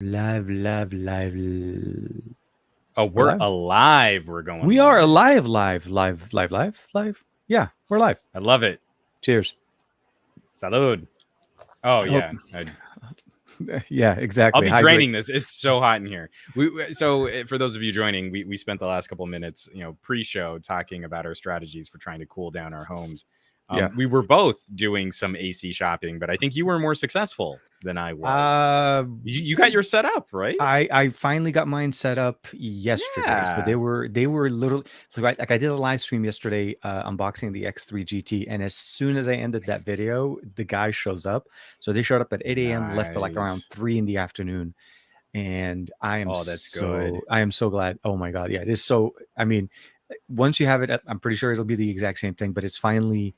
Live. Oh, we're Live. alive. We're going We are live. alive. Live. Yeah, we're live. I love it. Cheers. Salud. Oh Oh, yeah. yeah, I'll exactly. be Hydrate. draining this. It's so hot in here. So for those of you joining, we spent the last couple of minutes, pre-show talking about our strategies for trying to cool down our homes. Yeah. We were both doing some AC shopping, but I think you were more successful than I was. You got your set up, right? I finally got mine set up yesterday. So Yeah. they were little. So I did a live stream yesterday, unboxing the X3 GT, and as soon as I ended that video, the guy shows up. So they showed up at 8 a.m. left at like around Nice. 3 in the afternoon, and Oh, that's good. I am so glad. Oh my god, yeah, it is so. I mean, once you have it, I'm pretty sure it'll be the exact same thing, but it's finally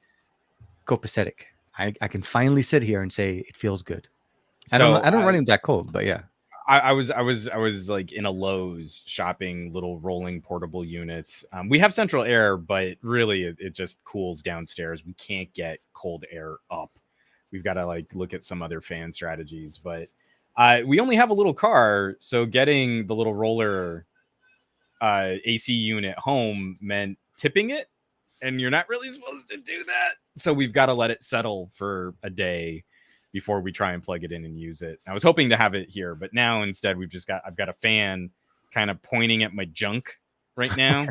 copacetic. I can finally sit here and say it feels good. So I don't run him that cold, but yeah. I was like in a Lowe's shopping little rolling portable units. We have central air, but really it just cools downstairs. We can't get cold air up. We've got to like look at some other fan strategies, but we only have a little car, so getting the little roller AC unit home meant tipping it, and you're not really supposed to do that. So we've got to let it settle for a day before we try and plug it in and use it. I was hoping to have it here, but now instead I've got a fan kind of pointing at my junk right now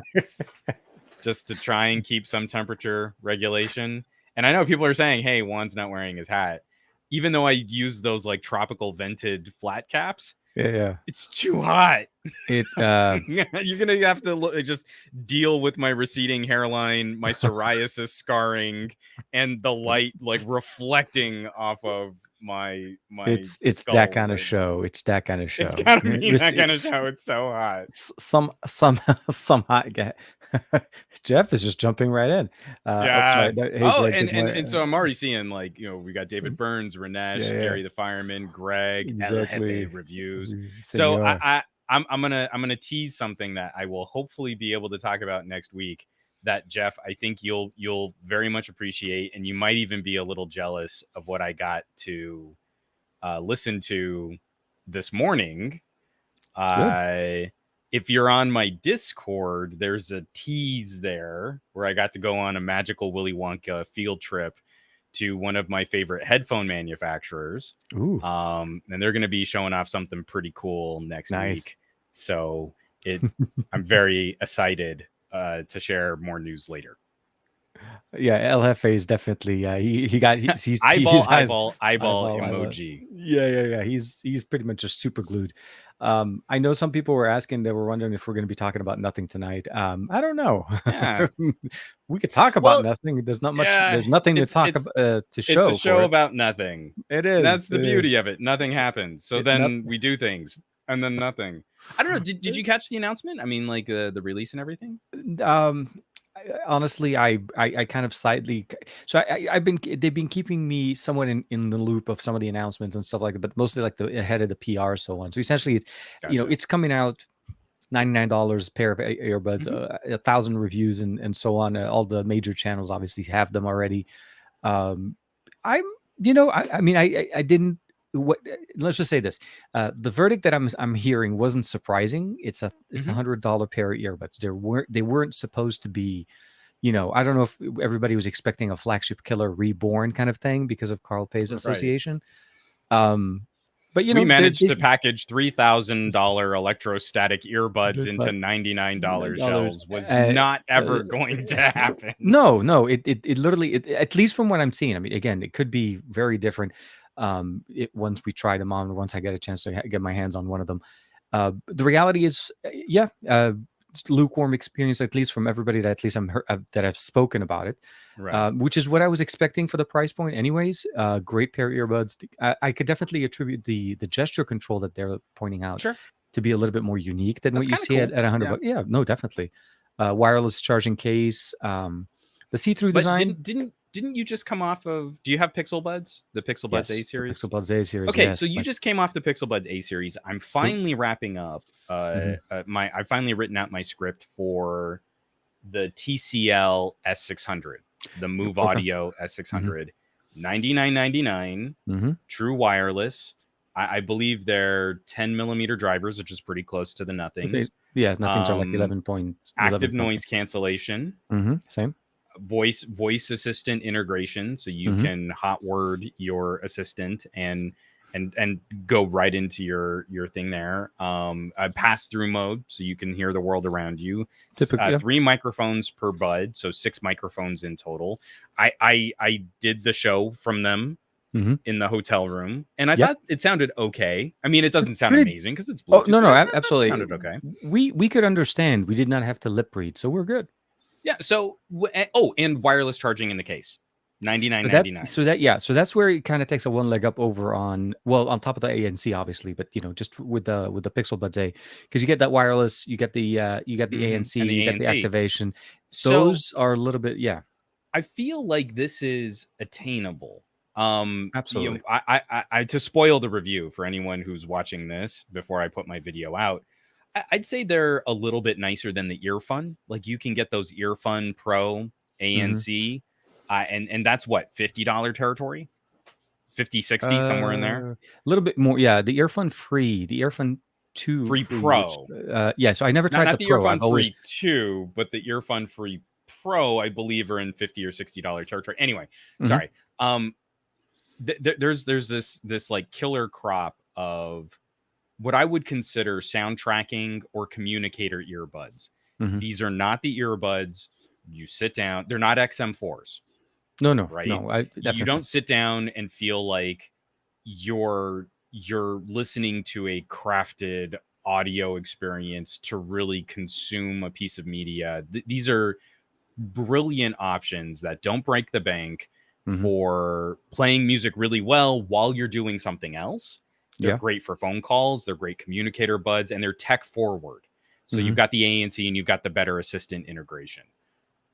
just to try and keep some temperature regulation. And I know people are saying, hey, Juan's not wearing his hat. Even though I use those like tropical vented flat caps, Yeah. it's too hot. It You're gonna have to just deal with my receding hairline, my psoriasis scarring, and the light like reflecting off of my it's that skull kind of right now. show. It's that kind of It's show. gotta be that kind of show. It's so hot. Some hot guy. Jeff is just jumping right in. Oh, Yeah. sorry. Hey, Oh, Greg. and Good and morning. and so I'm already seeing like we got David Mhm. Burns, Yeah, Ranesh, yeah, Gary the Fireman, Greg, El exactly. Jefe reviews. So Senor. I'm gonna tease something that I will hopefully be able to talk about next week. That Jeff, I think you'll very much appreciate, and you might even be a little jealous of what I got to listen to this morning. Good. If you're on my Discord, there's a tease there where I got to go on a magical Willy Wonka field trip to one of my favorite headphone manufacturers. Ooh, And they're going to be showing off something pretty cool next nice. week. So I'm very excited to share more news later. Yeah, El Jefe is definitely. He got Eyeball, he's has eyeball, eyeball eyeball. emoji. Yeah. He's pretty much just super glued. I know some people were asking, they were wondering if we're going to be talking about nothing tonight. I don't know. Yeah. We could talk about Well, nothing. There's not much. yeah, There's nothing to it's talk it's about to it's a show show for it. about nothing. It And is. that's the It is. beauty of it. Nothing happens. So Not. then we do things and then nothing. I don't know. Did you catch the announcement? I mean, like the release and everything? Um, honestly, I kind of slightly. So I've been they've been keeping me somewhat in the loop of some of the announcements and stuff like that, but mostly like the ahead of the PR so on. So essentially, Gotcha. it's coming out. $99 pair of earbuds, Mm-hmm. 1,000 reviews and so on. All the major channels obviously have them already. Um, I'm, I mean, I didn't. What? Let's just say this: the verdict that I'm hearing wasn't surprising. It's Mm-hmm. $100 pair of earbuds. They weren't supposed to be. I don't know if everybody was expecting a flagship killer reborn kind of thing because of Carl Pay's Right. association. Um, but We they're managed to package $3,000 electrostatic earbuds into but $99 dollars. shells. Was not ever going to happen. No, it literally, at least from what I'm seeing. I mean, again, it could be very different. Once we try them on, once I get a chance to get my hands on one of them. The reality is, yeah, it's lukewarm experience, at least from everybody that at least that I've spoken about it, Right. which is what I was expecting for the price point. Anyways, great pair of earbuds. I could definitely attribute the gesture control that they're pointing out Sure. to be a little bit more unique than what That's you kind of see cool. at $100. Yeah. Yeah, no, definitely. Wireless charging case, the see-through But design. didn't you just come off of? Do you have Pixel Buds? The Pixel Buds A Yes, the series. Pixel Buds A series. Okay, Yes, so you but just came off the Pixel Buds A series. I'm finally wrapping up. Mhm. I've finally written out my script for the TCL S600, the Move Okay. Audio hmm S600, $99.99, hmm true wireless, I believe they're 10 millimeter drivers, which is pretty close to the nothings. Yeah, nothings are like 11 Active something. noise cancellation, Same. voice assistant integration, so you can hot word your assistant and go right into your thing there. A pass through mode, so you can hear the world around you. Typically, 3 microphones per bud, so 6 microphones in total. I did the show from them in the hotel room, and I thought it sounded okay. I mean, it doesn't sound amazing because it's Bluetooth. No, Absolutely, it sounded okay. We could understand. We did not have to lip read, so we're good. Yeah. So, and wireless charging in the case, $99.99. So that's where it kind of takes a one leg up over on top of the ANC, obviously, but just with the Pixel Buds A, because you get that wireless, you get the ANC, and the you get the ANC. activation. So those are a little bit, I feel like this is attainable. Absolutely. I to spoil the review for anyone who's watching this before I put my video out, I'd say they're a little bit nicer than the Earfun. Like, you can get those Earfun Pro ANC, and that's what, $50 territory, 50, 60, somewhere in there. A little bit more, yeah. The Earfun Free, the Earfun 2 Free Pro, which, so I never tried not the the Pro. Earfun Free 2, but the Earfun Free Pro, I believe, are in $50 or $60 territory. Anyway, sorry. There's this like killer crop of what I would consider sound tracking or communicator earbuds. These are not the earbuds you sit down. They're not XM4s. No, right? No, you don't sit down and feel like you're listening to a crafted audio experience to really consume a piece of media. These are brilliant options that don't break the bank for playing music really well while you're doing something else. They're great for phone calls. They're great communicator buds, and they're tech forward. So you've got the ANC and you've got the better assistant integration.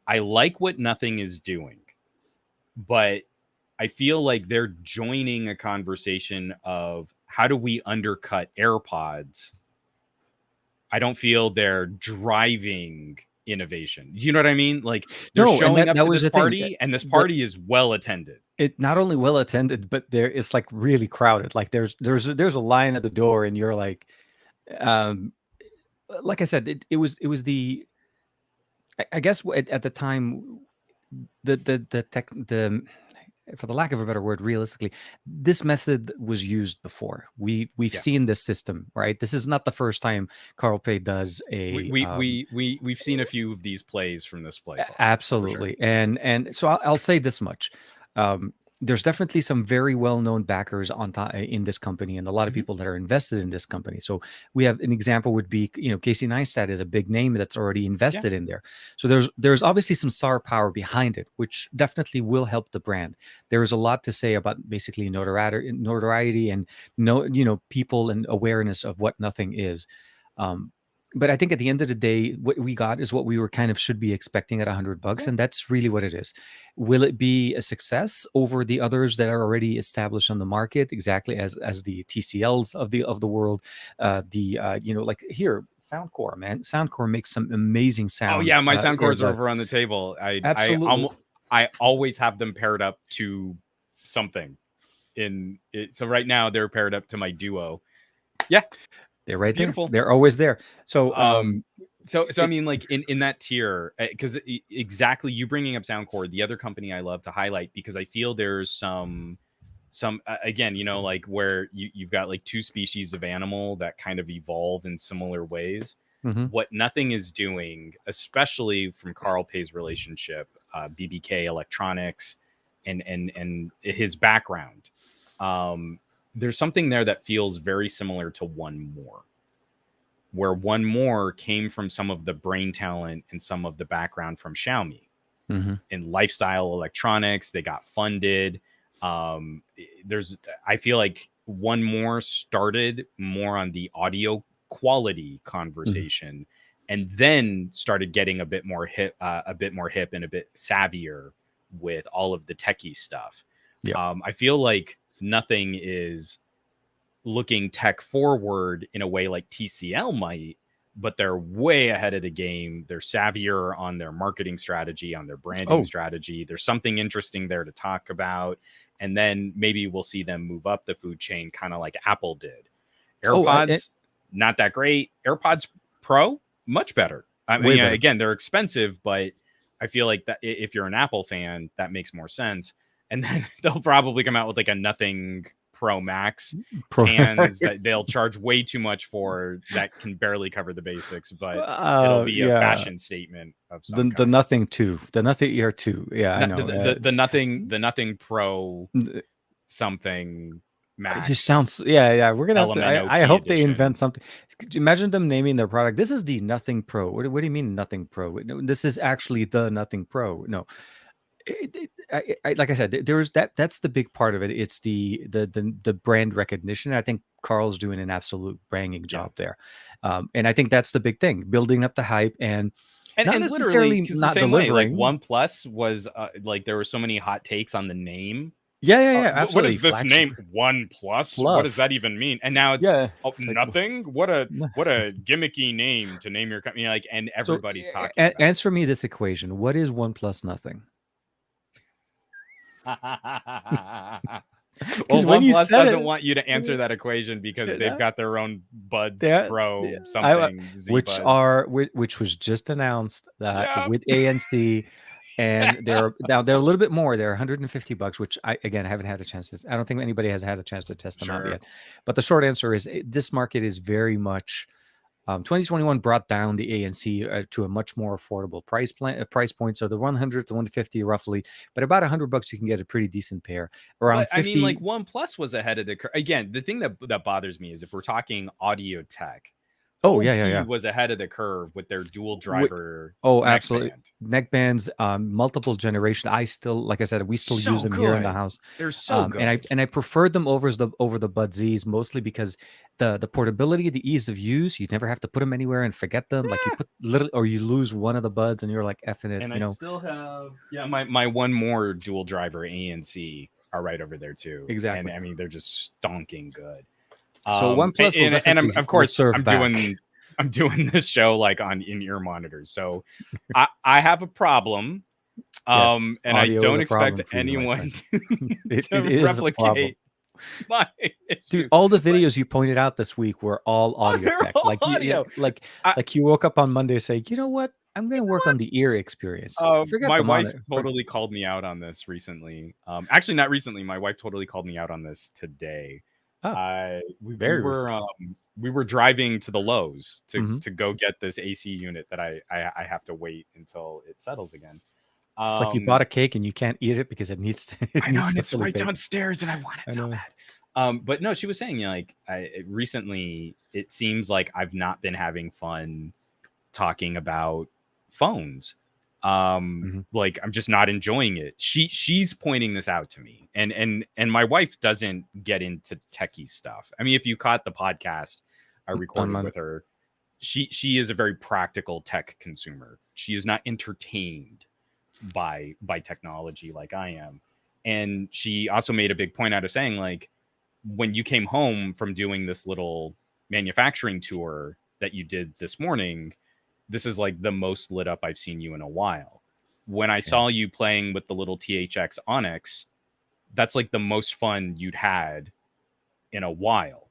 I like what Nothing is doing, but I feel like they're joining a conversation of how do we undercut AirPods. I don't feel they're driving innovation. Do you know what I mean? Like, they're showing up to this party, and this party is well attended. It not only well attended, but it's like really crowded. Like, there's a line at the door, and you're like I said, it was the, I guess at the time, the for the lack of a better word, realistically, this method was used before. We've seen this system, right? This is not the first time Carl Pei does a. We've seen a few of these plays from this play. Absolutely, sure. And so I'll say this much. There's definitely some very well-known backers in this company, and a lot of people that are invested in this company. So we have an example would be, Casey Neistat is a big name that's already invested in there. So there's obviously some star power behind it, which definitely will help the brand. There is a lot to say about basically notoriety and people and awareness of what Nothing is. But I think at the end of the day, what we got is what we were kind of should be expecting at $100, and that's really what it is. Will it be a success over the others that are already established on the market, exactly as the TCLs of the world? Like here, Soundcore, man, Soundcore makes some amazing sound. Oh yeah, my Soundcores are over on the table. I always have them paired up to something in it. So right now they're paired up to my Duo. Yeah. They're right Beautiful. There. They're always there. So, so I mean, like in that tier, because exactly, you bringing up Soundcore, the other company I love to highlight, because I feel there's some again, like where you've got like two species of animal that kind of evolve in similar ways. What Nothing is doing, especially from Carl Pei's relationship, BBK Electronics, and his background. There's something there that feels very similar to One More, where One More came from some of the brain talent and some of the background from Xiaomi in lifestyle electronics. They got funded. I feel like One More started more on the audio quality conversation, and then started getting a bit more hip and a bit savvier with all of the techie stuff. I feel like Nothing is looking tech forward in a way like TCL might, but they're way ahead of the game. They're savvier on their marketing strategy, on their branding strategy. There's something interesting there to talk about. And then maybe we'll see them move up the food chain, kind of like Apple did. AirPods, not that great. AirPods Pro, much better. I mean, again, they're expensive, but I feel like that if you're an Apple fan, that makes more sense. And then they'll probably come out with like a nothing Pro Max cans that they'll charge way too much for, that can barely cover the basics, but it'll be a fashion statement of some kind. The Nothing 2, the Nothing Ear 2. Yeah, I know. The Nothing Pro something Max. It just sounds, yeah. We're gonna have to. I hope they invent something. Imagine them naming their product. This is the Nothing Pro. What do you mean Nothing Pro? This is actually the Nothing Pro. No, like I said, there's that's the big part of it. It's the brand recognition. I think Carl's doing an absolute banging job there, and I think that's the big thing, building up the hype and not necessarily not delivering. Like OnePlus was like, there were so many hot takes on the name. Yeah, absolutely. What is this name? OnePlus? What does that even mean? And now it's nothing. What a gimmicky name to name your company. Like, and everybody's talking. Answer me this equation: what is OnePlus nothing? Because when OnePlus doesn't want you to answer that equation because they've got their own Buds Pro something, which was just announced with ANC. And they're a little bit more. They're $150, which I haven't had a chance to. I don't think anybody has had a chance to test them out yet. But the short answer is this market is very much. 2021 brought down the ANC to a much more affordable price point. So the 100 to 150 roughly, but about $100 you can get a pretty decent pair. Around 50. I mean, like OnePlus was ahead of the curve. Again, the thing that bothers me is if we're talking audio tech. Was ahead of the curve with their dual driver. Absolutely. Neckbands, multiple generation. I still, like I said, we still use them here in the house. They're so good. And I preferred them over the Buds Z's, mostly because the portability, the ease of use. You never have to put them anywhere and forget them. Like you put or you lose one of the buds and you're like effing it. And I still have my one more dual driver ANC are right over there too. Exactly. And I mean, they're just stonking good. So OnePlus and of course I'm doing this show like on in-ear monitors. So I have a problem. And I don't expect anyone to replicate my issues. Dude, all the videos you pointed out this week were all audio tech. Like you woke up on Monday and say, you know what? I'm going to work on the ear experience. My wife totally called me out on this recently. Actually, not recently. My wife totally called me out on this today. We were driving to the Lowe's to go get this AC unit that I have to wait until it settles again. It's like you bought a cake and you can't eat it because it needs to. It's right downstairs and I want it so bad. But no, she was saying recently it seems like I've not been having fun talking about phones. Like I'm just not enjoying it. She's pointing this out to me, and my wife doesn't get into techie stuff. I mean, if you caught the podcast I recorded with her, she is a very practical tech consumer. She is not entertained by technology like I am. And she also made a big point out of saying, like, when you came home from doing this little manufacturing tour that you did this morning, this is like the most lit up I've seen you in a while. When I saw you playing with the little THX Onyx, that's like the most fun you'd had in a while.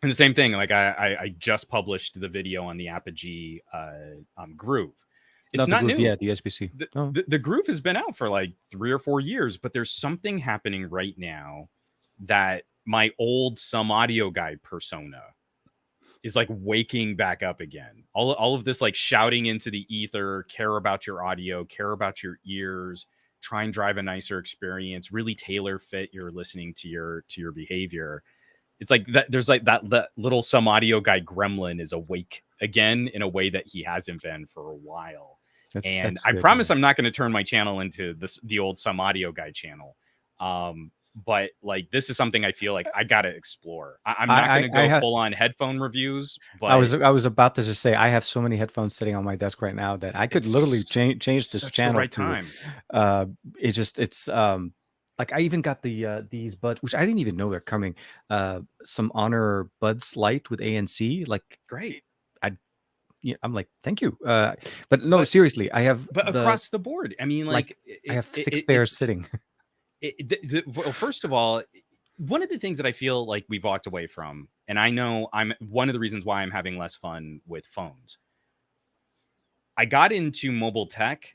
And the same thing, like I just published the video on the Apogee Groove. It's not new. Yeah, the SBC. The Groove has been out for like 3 or 4 years, but there's something happening right now that my old some audio guy persona is like waking back up again. All of this like shouting into the ether, care about your audio, care about your ears, try and drive a nicer experience, really tailor fit your listening to your behavior. It's like that there's like that little some audio guy gremlin is awake again in a way that he hasn't been for a while. That's I promise I'm not going to turn my channel into the old some audio guy channel. But like this is something I feel like I gotta explore. I'm not going to go full on headphone reviews. But I was about to just say I have so many headphones sitting on my desk right now that I could literally change this channel right time. It's like I even got these buds, which I didn't even know they're coming. Some Honor Buds Lite with ANC, like great. yeah, I'm like, thank you. But no, but seriously, I have but across the board, I mean, like like I have 6 pairs sitting. well, first of all, one of the things that I feel like we've walked away from, and I know I'm one of the reasons why I'm having less fun with phones. I got into mobile tech,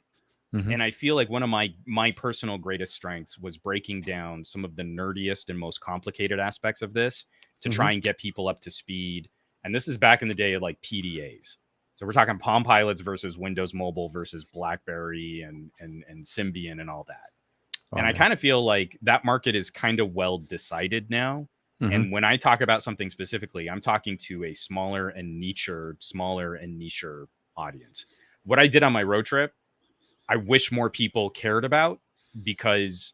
Hmm. and I feel like one of my personal greatest strengths was breaking down some of the nerdiest and most complicated aspects of this to Hmm. try and get people up to speed. And this is back in the day of like PDAs. So we're talking Palm Pilots versus Windows Mobile versus BlackBerry and Symbian and all that. Oh And I man. kind of feel like that market is kind of well decided now. Hmm. And when I talk about something specifically, I'm talking to a smaller and nicher audience. What I did on my road trip, I wish more people cared about, because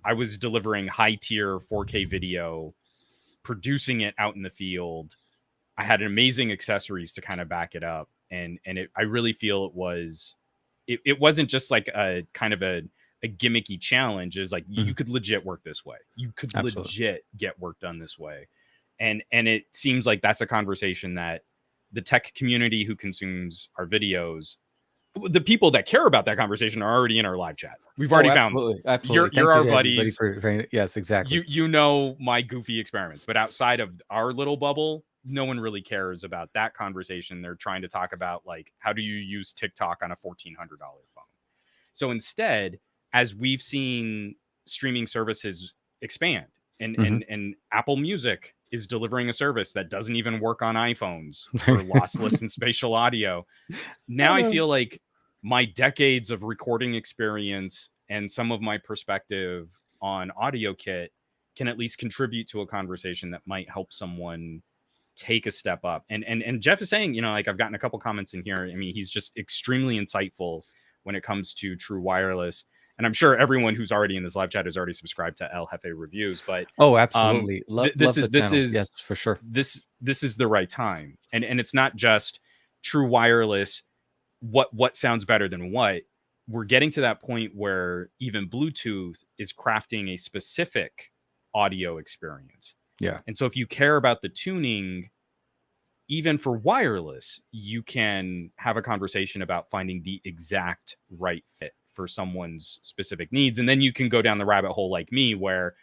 I was delivering high tier 4K video, producing it out in the field. I had amazing accessories to kind of back it up. I really feel it wasn't just like a kind of a gimmicky challenge. Is like, Hmm. you could legit work this way. You could Absolutely. legit get work done this way. And it seems like that's a conversation that the tech community who consumes our videos, the people that care about that conversation, are already in our live chat. We've Oh, already found them. absolutely, absolutely. You're Thank you our to everybody buddies. for yes, exactly. You know my goofy experiments, but outside of our little bubble, no one really cares about that conversation. They're trying to talk about, like, how do you use TikTok on a $1,400 phone? So instead, as we've seen streaming services expand, and Hmm. and Apple Music is delivering a service that doesn't even work on iPhones for lossless and spatial audio. I Now I know. feel like my decades of recording experience and some of my perspective on audio kit can at least contribute to a conversation that might help someone take a step up. And Jeff is saying, like, I've gotten a couple comments in here. I mean, he's just extremely insightful when it comes to true wireless. And I'm sure everyone who's already in this live chat is already subscribed to El Jefe Reviews, but Oh, absolutely. Love this the is this channel. is Yes, for sure. this is the right time. And it's not just true wireless, what sounds better than what. We're getting to that point where even Bluetooth is crafting a specific audio experience. Yeah. And so if you care about the tuning, even for wireless, you can have a conversation about finding the exact right fit for someone's specific needs. And then you can go down the rabbit hole like me, where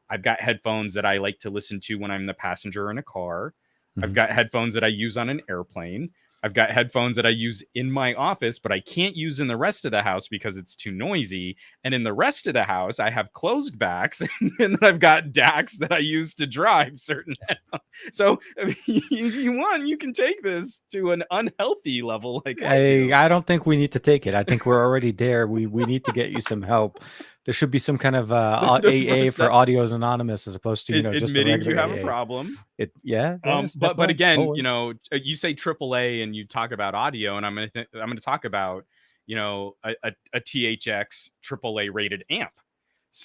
I've got headphones that I like to listen to when I'm the passenger in a car. I've Hmm. got headphones that I use on an airplane. I've got headphones that I use in my office, but I can't use in the rest of the house because it's too noisy. And in the rest of the house, I have closed backs, and then I've got DACs that I use to drive certain headphones. So I mean, you can take this to an unhealthy level like I do. I don't think we need to take it. I think we're already there. We need to get you some help. There should be some kind of The AA first for step, Audios Anonymous as opposed to just a admitting regular you have a AA. problem. Yeah, step But one again, always. you say AAA and you talk about audio, and I'm gonna talk about a THX AAA rated amp.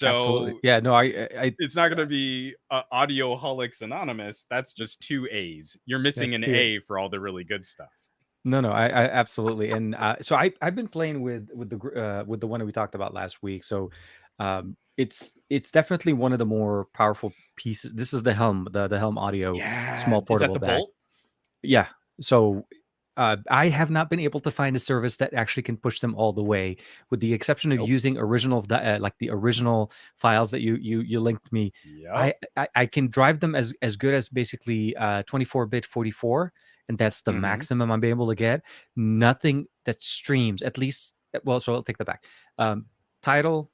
Absolutely. So Yeah. No, I it's not gonna be Audioholics Anonymous. That's just 2 A's. You're yeah, missing an too. A for all the really good stuff. No, I absolutely. And so I've been playing with the one that we talked about last week. So it's definitely one of the more powerful pieces. This is the the Helm Audio Yeah, small is that portable the DAC. Bolt? Yeah. So I have not been able to find a service that actually can push them all the way, with the exception of Nope. using like the original files that you linked me. Yep. I can drive them as good as basically 24-bit 44, and that's the Mm-hmm. maximum I'm able to get. Nothing that streams, at least. Well, so I'll take that back. Title.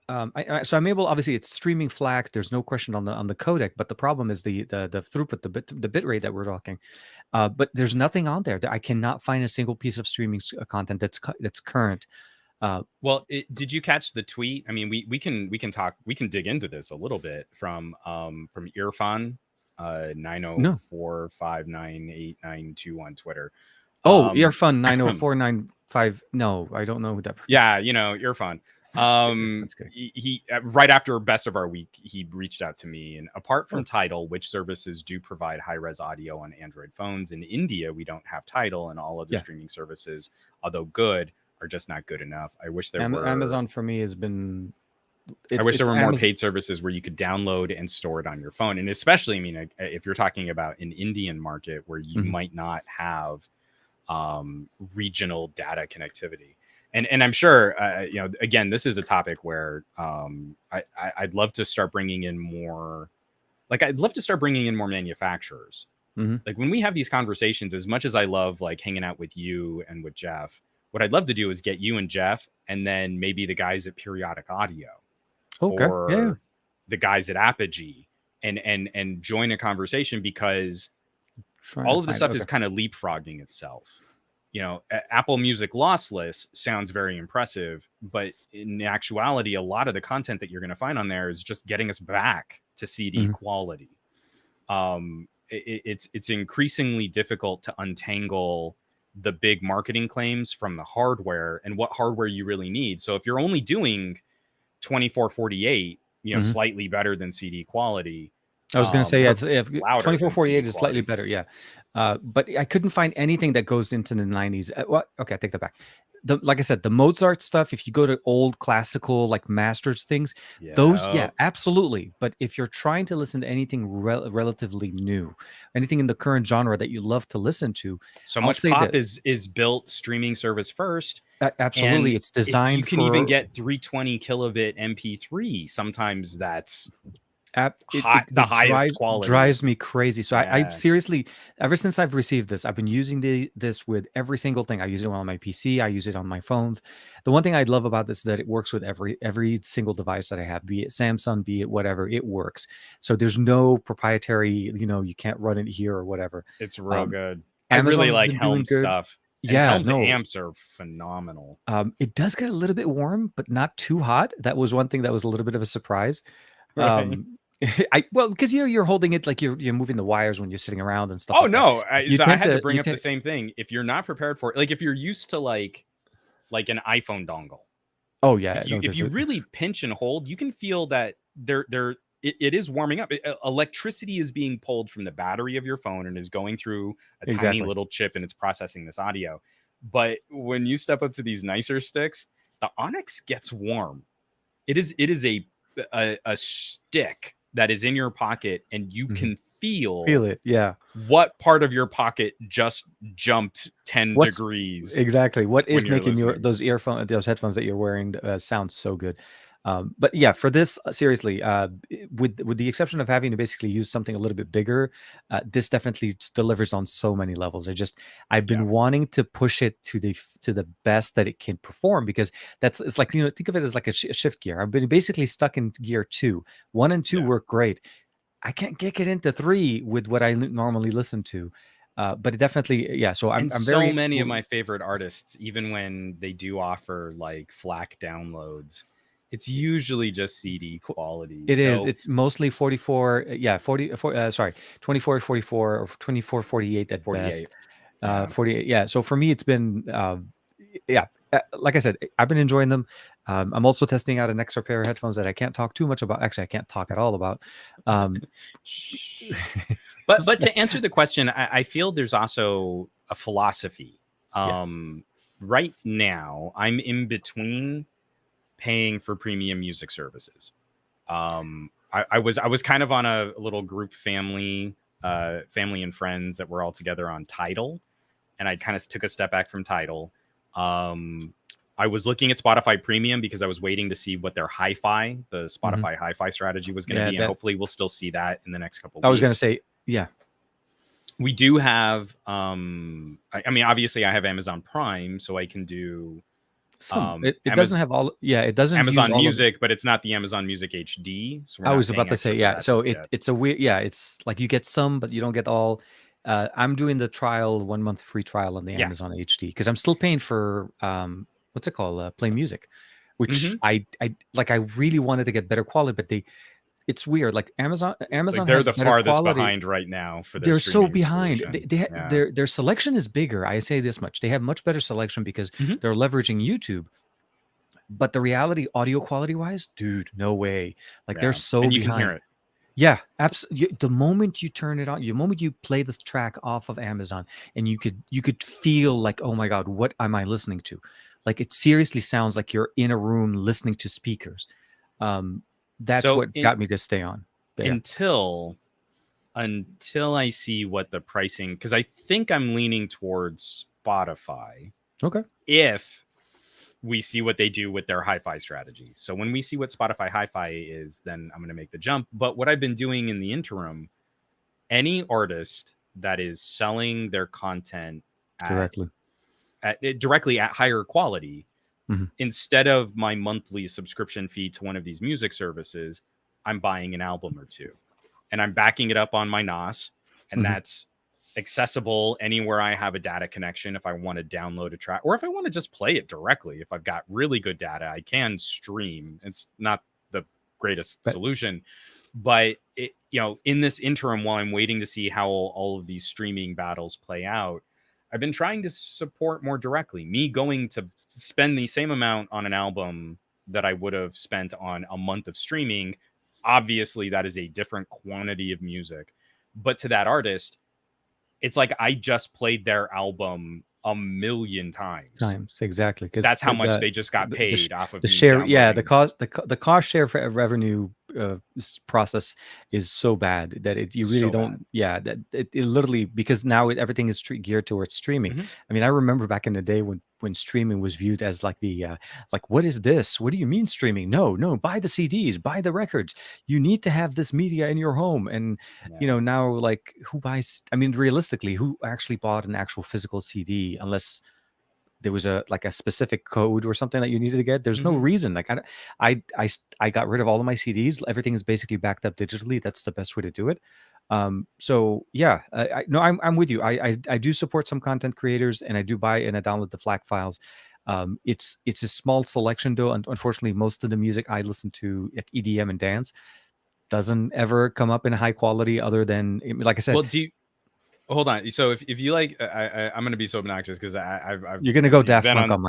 So I'm able. Obviously, it's streaming FLAC. There's no question on the codec, but the problem is the throughput, the bit rate that we're talking. But there's nothing on there that I cannot find a single piece of streaming content that's current. Well, did you catch the tweet? I mean, we can talk. We can dig into this a little bit from Irfan, No. 904598992 on Twitter. Oh, Earfun 90495. No, I don't know who that. Yeah, Irfan. That's good. He right after Best of Our Week, he reached out to me, and apart from Oh. Tidal, which services do provide high-res audio on Android phones? In India, we don't have Tidal, and all other streaming services, although good, are just not good enough. I wish there were Amazon for me has been. I wish there were more Amazon. paid services where you could download and store it on your phone. And especially, I mean, if you're talking about an Indian market where you might not have regional data connectivity. And I'm sure, again, this is a topic where I'd love to start bringing in more, I'd love to start bringing in more manufacturers. Like when we have these conversations, as much as I love like hanging out with you and with Jeff, what I'd love to do is get you and Jeff, and then maybe the guys at Periodic Audio, or the guys at Apogee, and join a conversation, because all of the stuff is kind of leapfrogging itself. Apple Music lossless sounds very impressive, but in actuality, a lot of the content that you're going to find on there is just getting us back to CD quality. It's increasingly difficult to untangle the big marketing claims from the hardware and what hardware you really need. So if you're only doing 2448, slightly better than CD quality. I was going to say, if 2448 is slightly better, yeah. But I couldn't find anything that goes into the 90s. Okay, I take that back. Like I said, the Mozart stuff, if you go to old classical, like masters things, those, absolutely. But if you're trying to listen to anything relatively new, anything in the current genre that you love to listen to, so much pop is built streaming service first. Absolutely, it's designed. You can even get 320 kilobit MP3. Sometimes that's the highest quality. Drives me crazy. So I seriously, ever since I've received this, I've been using this with every single thing. I use it on my PC. I use it on my phones. The one thing I love about this is that it works with every single device that I have, be it Samsung, be it whatever, it works. So there's no proprietary, you can't run it here or whatever. It's real good. I really like Helm stuff. And Helm's amps are phenomenal. It does get a little bit warm, but not too hot. That was one thing that was a little bit of a surprise. Right. Because you're holding it, like you're moving the wires when you're sitting around and stuff. Oh, no, I had to bring up the same thing. If you're not prepared for it, like if you're used to like an iPhone dongle. Oh yeah, if you really pinch and hold, you can feel that it is warming up. Electricity is being pulled from the battery of your phone and is going through a tiny little chip, and it's processing this audio. But when you step up to these nicer sticks, the Onyx gets warm. It is a stick that is in your pocket, and you can feel it. Yeah. What part of your pocket just jumped 10 degrees? Exactly. What is making those headphones that you're wearing sound so good? But yeah, for this, seriously, with the exception of having to basically use something a little bit bigger, this definitely delivers on so many levels. I've been wanting to push it to the best that it can perform, because it's like, think of it as like a shift gear. I've been basically stuck in gear 2. 1 and 2 work great. I can't get it into 3 with what I normally listen to. But it definitely, so I'm very. So many of my favorite artists, even when they do offer like FLAC downloads, it's usually just CD quality. It's mostly 44. 24, 44 or 24, 48 at 48. Best. 48. Yeah. So for me, it's been, like I said, I've been enjoying them. I'm also testing out an extra pair of headphones that I can't talk too much about. Actually, I can't talk at all about. But to answer the question, I feel there's also a philosophy. Right now, I'm in between paying for premium music services. I was kind of on a little group family and friends that were all together on Tidal, and I kind of took a step back from Tidal. I was looking at Spotify Premium because I was waiting to see what their hi-fi, the Spotify hi-fi strategy was going to be, and hopefully we'll still see that in the next couple of weeks. I was going to say, yeah. We do have, I mean, obviously I have Amazon Prime, so I can do it doesn't have all. Yeah, it doesn't. Amazon Music, but it's not the Amazon Music HD. So I was about to say, yeah. So it's a weird. Yeah, it's like you get some, but you don't get all. I'm doing the trial, 1 month free trial on the Amazon HD because I'm still paying for what's it called, Play Music, which I really wanted to get better quality, but it's weird. Like Amazon like they're has the farthest behind right now for their they're so behind. Their selection is bigger. I say this much: they have much better selection because they're leveraging YouTube. But the reality, audio quality wise, dude, no way. Like they're so and you behind. Can hear it. Yeah, absolutely. The moment you turn it on, the moment you play this track off of Amazon, and you could feel like, oh my God, what am I listening to? Like it seriously sounds like you're in a room listening to speakers. That's what got me to stay on there. Until I see what the pricing, because I think I'm leaning towards Spotify Okay. if we see what they do with their hi-fi strategy. So when we see what Spotify hi-fi is, then I'm going to make the jump. But what I've been doing in the interim, any artist that is selling their content directly at higher quality, instead of my monthly subscription fee to one of these music services, I'm buying an album or two, and I'm backing it up on my NAS, and that's accessible anywhere I have a data connection. If I want to download a track, or if I want to just play it directly, if I've got really good data, I can stream. It's not the greatest solution, but it, in this interim, while I'm waiting to see how all of these streaming battles play out, I've been trying to support more directly. Me going to spend the same amount on an album that I would have spent on a month of streaming. Obviously, that is a different quantity of music, but to that artist, it's like I just played their album a million times. Exactly, because that's how much they just got paid off of the me share. downloading. Yeah, the cost share for revenue process is so bad that you really don't. Bad. Yeah, that it literally, because now everything is geared towards streaming. I mean, I remember back in the day when streaming was viewed as like the like, what is this? What do you mean streaming? No, buy the CDs, buy the records. You need to have this media in your home. And now, like, who buys? I mean, realistically, who actually bought an actual physical CD unless there was a specific code or something that you needed to get? There's no reason. Like, I got rid of all of my CDs. Everything is basically backed up digitally. That's the best way to do it. So yeah, I'm with you. I do support some content creators, and I do buy and I download the FLAC files. It's a small selection though. Unfortunately, most of the music I listen to, like EDM and dance, doesn't ever come up in high quality, other than, like I said. Well, hold on. So if you like, I'm going to be so obnoxious because I've you're going to go Daft Punk on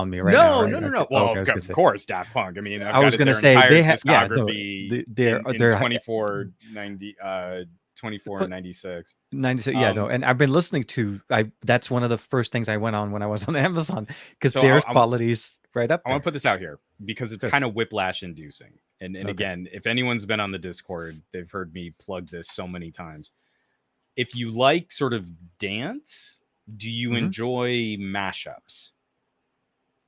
me right now, right? No. Well, okay, of course, Daft Punk. I mean, I was going to say they have discography in 2490, 2496. 96. Yeah, no. And I've been listening to. That's one of the first things I went on when I was on Amazon, because their quality's right up there. I want to put this out here because it's kind of whiplash inducing. And again, if anyone's been on the Discord, they've heard me plug this so many times. If you like sort of dance, do you enjoy mashups?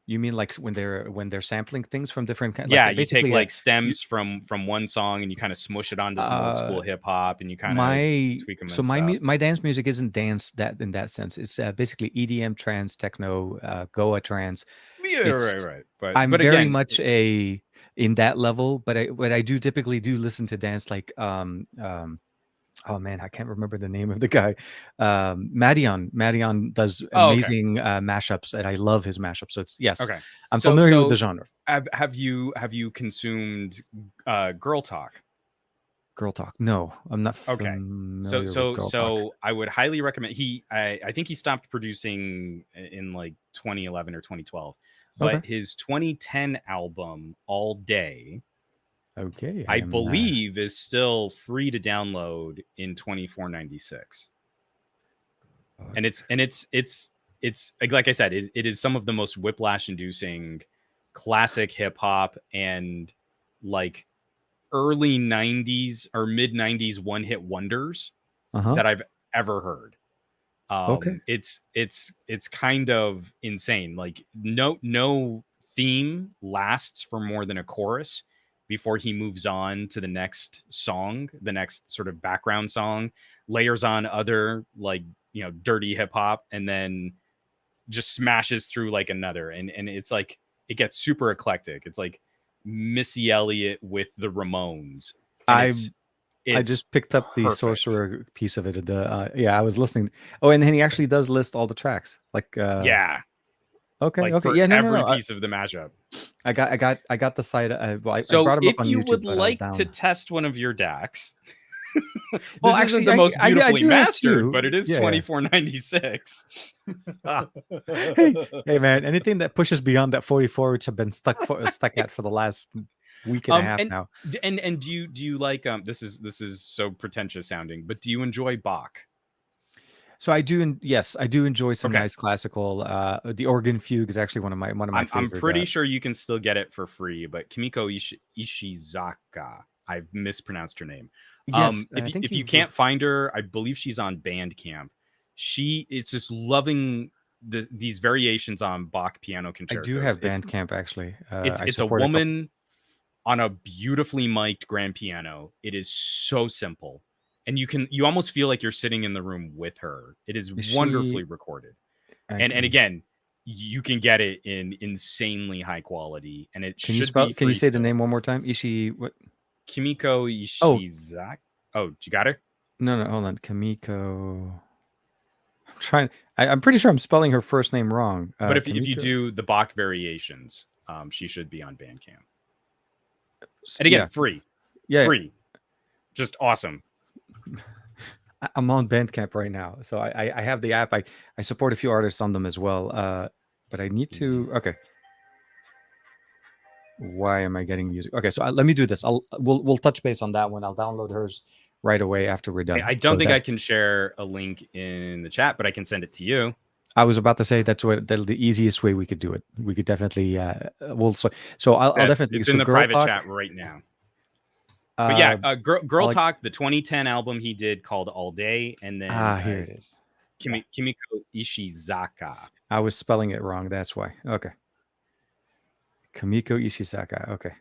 You mean like when they're sampling things from different kinds? Yeah, like you take like stems from one song and you kind of smush it onto some old school hip hop, and you kind of tweak them. So my dance music isn't dance in that sense. It's basically EDM, trance, techno, Goa trance. Yeah, right. But I'm very much in that level, but I do typically listen to dance, like oh man, I can't remember the name of the guy. Madion does amazing mashups, and I love his mashups. So it's Okay. I'm familiar with the genre. Have you consumed Girl Talk? Girl Talk? No, I'm not. Okay. So I would highly recommend. I think he stopped producing in like 2011 or 2012, but his 2010 album All Day, I believe, is still free to download in 2496. And it's like I said, it is some of the most whiplash inducing classic hip hop and like early 90s or mid 90s one hit wonders that I've ever heard. It's kind of insane. Like no theme lasts for more than a chorus before he moves on to the next song, the next sort of background song, layers on other, like, dirty hip hop, and then just smashes through like another. And it's like, it gets super eclectic. It's like Missy Elliott with the Ramones. I just picked up the Sorcerer piece of it. I was listening. Oh, and then he actually does list all the tracks. Like Okay. For every piece of the mashup. I got the site. I brought him so up on YouTube. If you would like to test one of your DACs, well, this isn't the most beautifully mastered, but it is 2496. Hey, man, anything that pushes beyond that 44, which I've been stuck at for the last week and a half now. And do you like this is so pretentious sounding, but do you enjoy Bach? So I do, yes, I do enjoy some nice classical. The Organ Fugue is actually one of my favorite. I'm pretty sure you can still get it for free, but Kimiko Ishizaka, I've mispronounced her name. Yes, if you can't find her, I believe she's on Bandcamp. It's this loving these variations on Bach piano I concertos. do have Bandcamp actually. I It's a support woman on a beautifully mic'd grand piano. It is so simple, and you almost feel like you're sitting in the room with her. It is wonderfully recorded, and again, you can get it in insanely high quality, and it Can you should spell? be Can you free say the still. name one more time? What? Kimiko Ishizaki. Oh, you got her? No, hold on. Kimiko. I'm trying. I'm pretty sure I'm spelling her first name wrong. But if you Kimiko? do the Bach variations, she should be on Bandcamp. And again, free. Yeah. Free. Just awesome. I'm on Bandcamp right now, so I have the app. I support a few artists on them as well. But I need to. Okay. Why am I getting music? Okay, so let me do this. We'll touch base on that one. I'll download hers right away after we're done. I don't think I can share a link in the chat, but I can send it to you. I was about to say that's the easiest way we could do it. We could definitely I'll definitely. It's in the private chat right now. But yeah, Girl Talk, the 2010 album he did called All Day, and then here it is. Kimiko Ishizaka. I was spelling it wrong. That's why. Okay. Kimiko Ishizaka. Okay.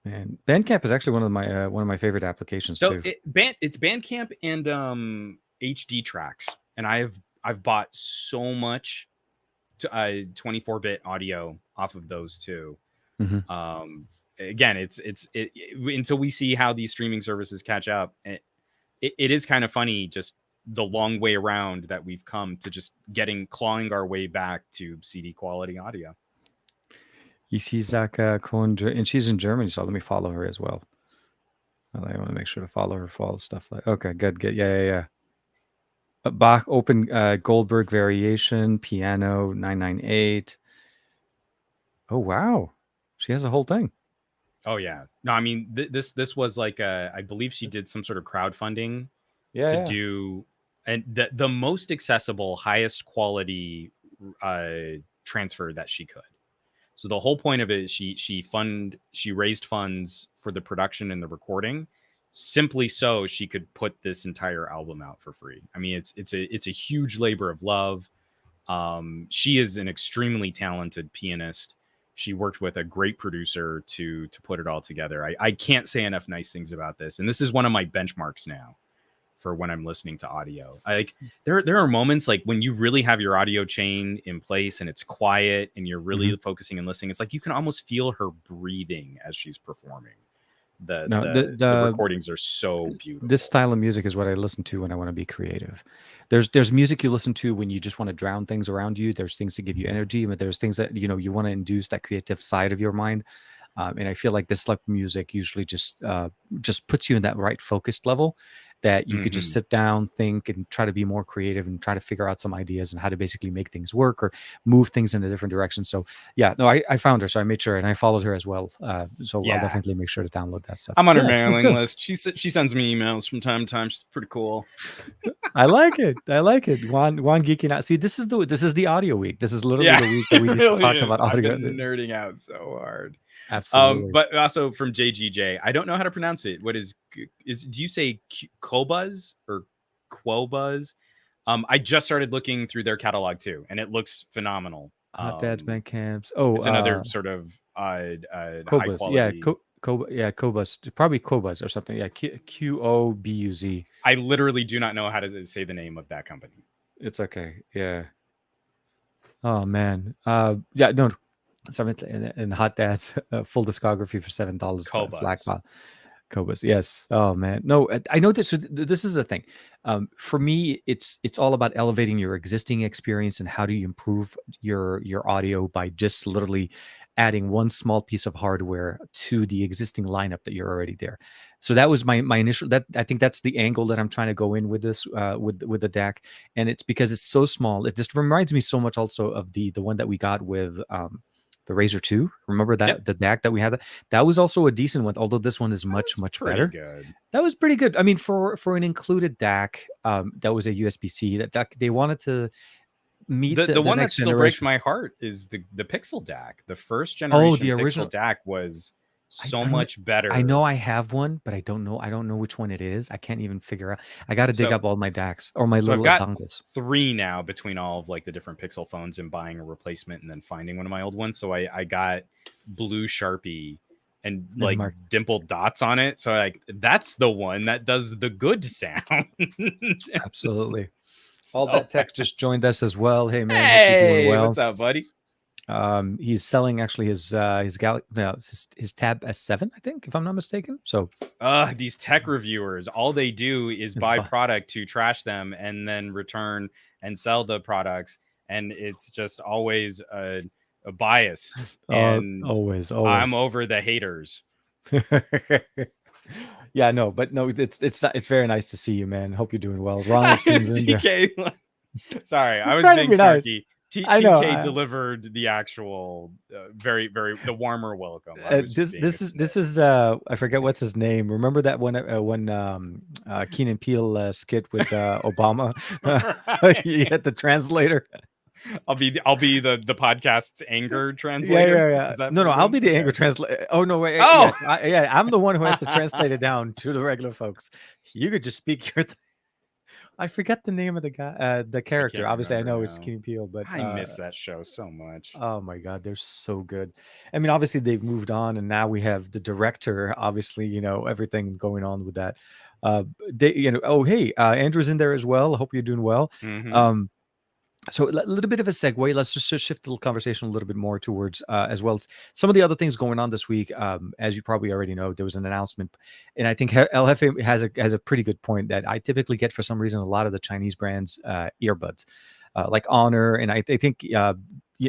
And Bandcamp is actually one of my favorite applications too. It's Bandcamp and HD tracks, and I've bought so much 24-bit audio off of those too. Mm-hmm. Again, it's until we see how these streaming services catch up. It is kind of funny, just the long way around that we've come to just clawing our way back to CD quality audio. Ishizaka Kondra, and she's in Germany, so let me follow her as well. I want to make sure to follow her for all the stuff. Okay, good. Yeah. Bach open Goldberg variation piano 998. Oh wow, she has a whole thing. Oh yeah, no, I mean this was like I believe she did some sort of crowdfunding to do, and the most accessible, highest quality transfer that she could. So the whole point of it is she raised funds for the production and the recording, simply so she could put this entire album out for free. I mean, it's a huge labor of love. She is an extremely talented pianist. She worked with a great producer to put it all together. I can't say enough nice things about this, and this is one of my benchmarks now for when I'm listening to audio. There are moments like when you really have your audio chain in place and it's quiet and you're really focusing and listening. It's like you can almost feel her breathing as she's performing. The recordings are so beautiful. This style of music is what I listen to when I want to be creative. There's music you listen to when you just want to drown things around you. There's things to give you energy, but there's things that you want to induce that creative side of your mind. And I feel like this type of music usually just puts you in that right focused level that you could just sit down, think, and try to be more creative and try to figure out some ideas and how to basically make things work or move things in a different direction. So yeah, no, I found her, so I made sure, and I folled her as well. So I'll definitely make sure to download that stuff. I'm on her mailing list. She sends me emails from time to time. She's pretty cool. I like it. Juan geeking out. See, this is the audio week. This is literally the week that we really talk about audio. I've been nerding out so hard. Absolutely. But also from JGJ, I don't know how to pronounce it. What do you say Qobuz or Quobuz? I just started looking through their catalog too, and it looks phenomenal. Hot Dads Band Camps. Oh, it's another sort of high Qobuz. quality. Qobuz. Probably Qobuz or something. Yeah, Qobuz. I literally do not know how to say the name of that company. It's okay. Yeah. Oh man. Yeah. No. And Hot Dads full discography for $7. Black file. Qobuz. Yes. Oh man. No, I know this. This is the thing. For me, it's all about elevating your existing experience and how do you improve your audio by just literally adding one small piece of hardware to the existing lineup that you're already there. So that was my initial. I think that's the angle that I'm trying to go in with this with the DAC, and it's because it's so small. It just reminds me so much also of the one that we got with the Razor 2. Remember that the DAC that we had? That was also a decent one, although this one is much better. Good. That was pretty good. I mean, for an included DAC, that was a USB-C. That they wanted to meet the one that still breaks my heart is the Pixel DAC. The first generation the original Pixel DAC was so I don't. much I know better. I have one, but I don't know. I don't know which one it is. I can't even figure out. I got to dig So up all my DACs or my so I've little got dongles. 3 now between all of like the different Pixel phones and buying a replacement and then finding one of my old ones. So I got blue Sharpie and And like Mark, dimpled dots on it. So like that's the one that does the good sound. absolutely. All So that tech just joined us as well. Hey man, hope you're doing hey, what's well. up, buddy? He's selling actually his Gal no, his Tab S7, I think, if I'm not mistaken. So These tech reviewers, all they do is it's buy product to trash them and then return and sell the products. And it's just always a bias. And always, I'm always. over the haters. Yeah, no, but no, it's not, it's very nice to see you, man. Hope you're doing well. Ronald seems in there. TK, sorry, I'm I was trying to being be nice. snarky. I know. TK delivered the actual very the warmer welcome. I was just being a This snit. is I forget what's his name. Remember that one when Keenan Peele skit with Obama? You had the translator. I'll be the podcast's anger Yeah, translator. yeah, yeah. Is that No, what no, we're I'll doing? be the Okay. anger translator. Oh no, wait, Oh, yes, yeah, I'm the one who has to translate it down to the regular folks. You could just speak your. I forget the name of the guy, the I character. can't Obviously, I remember know it's now. Skinny Peel, but I miss that show so much. oh my God, they're so good. I mean, obviously they've moved on, and now we have the director. Obviously, everything going on with that. Oh hey, Andrew's in there as well. I hope you're doing well. Mm-hmm. Um, so a little bit of a segue. Let's just shift the conversation a little bit more towards as well as some of the other things going on this week. As you probably already know, there was an announcement, and I think El Jefe has a pretty good point that I typically get for some reason a lot of the Chinese brands earbuds, like Honor, and I think I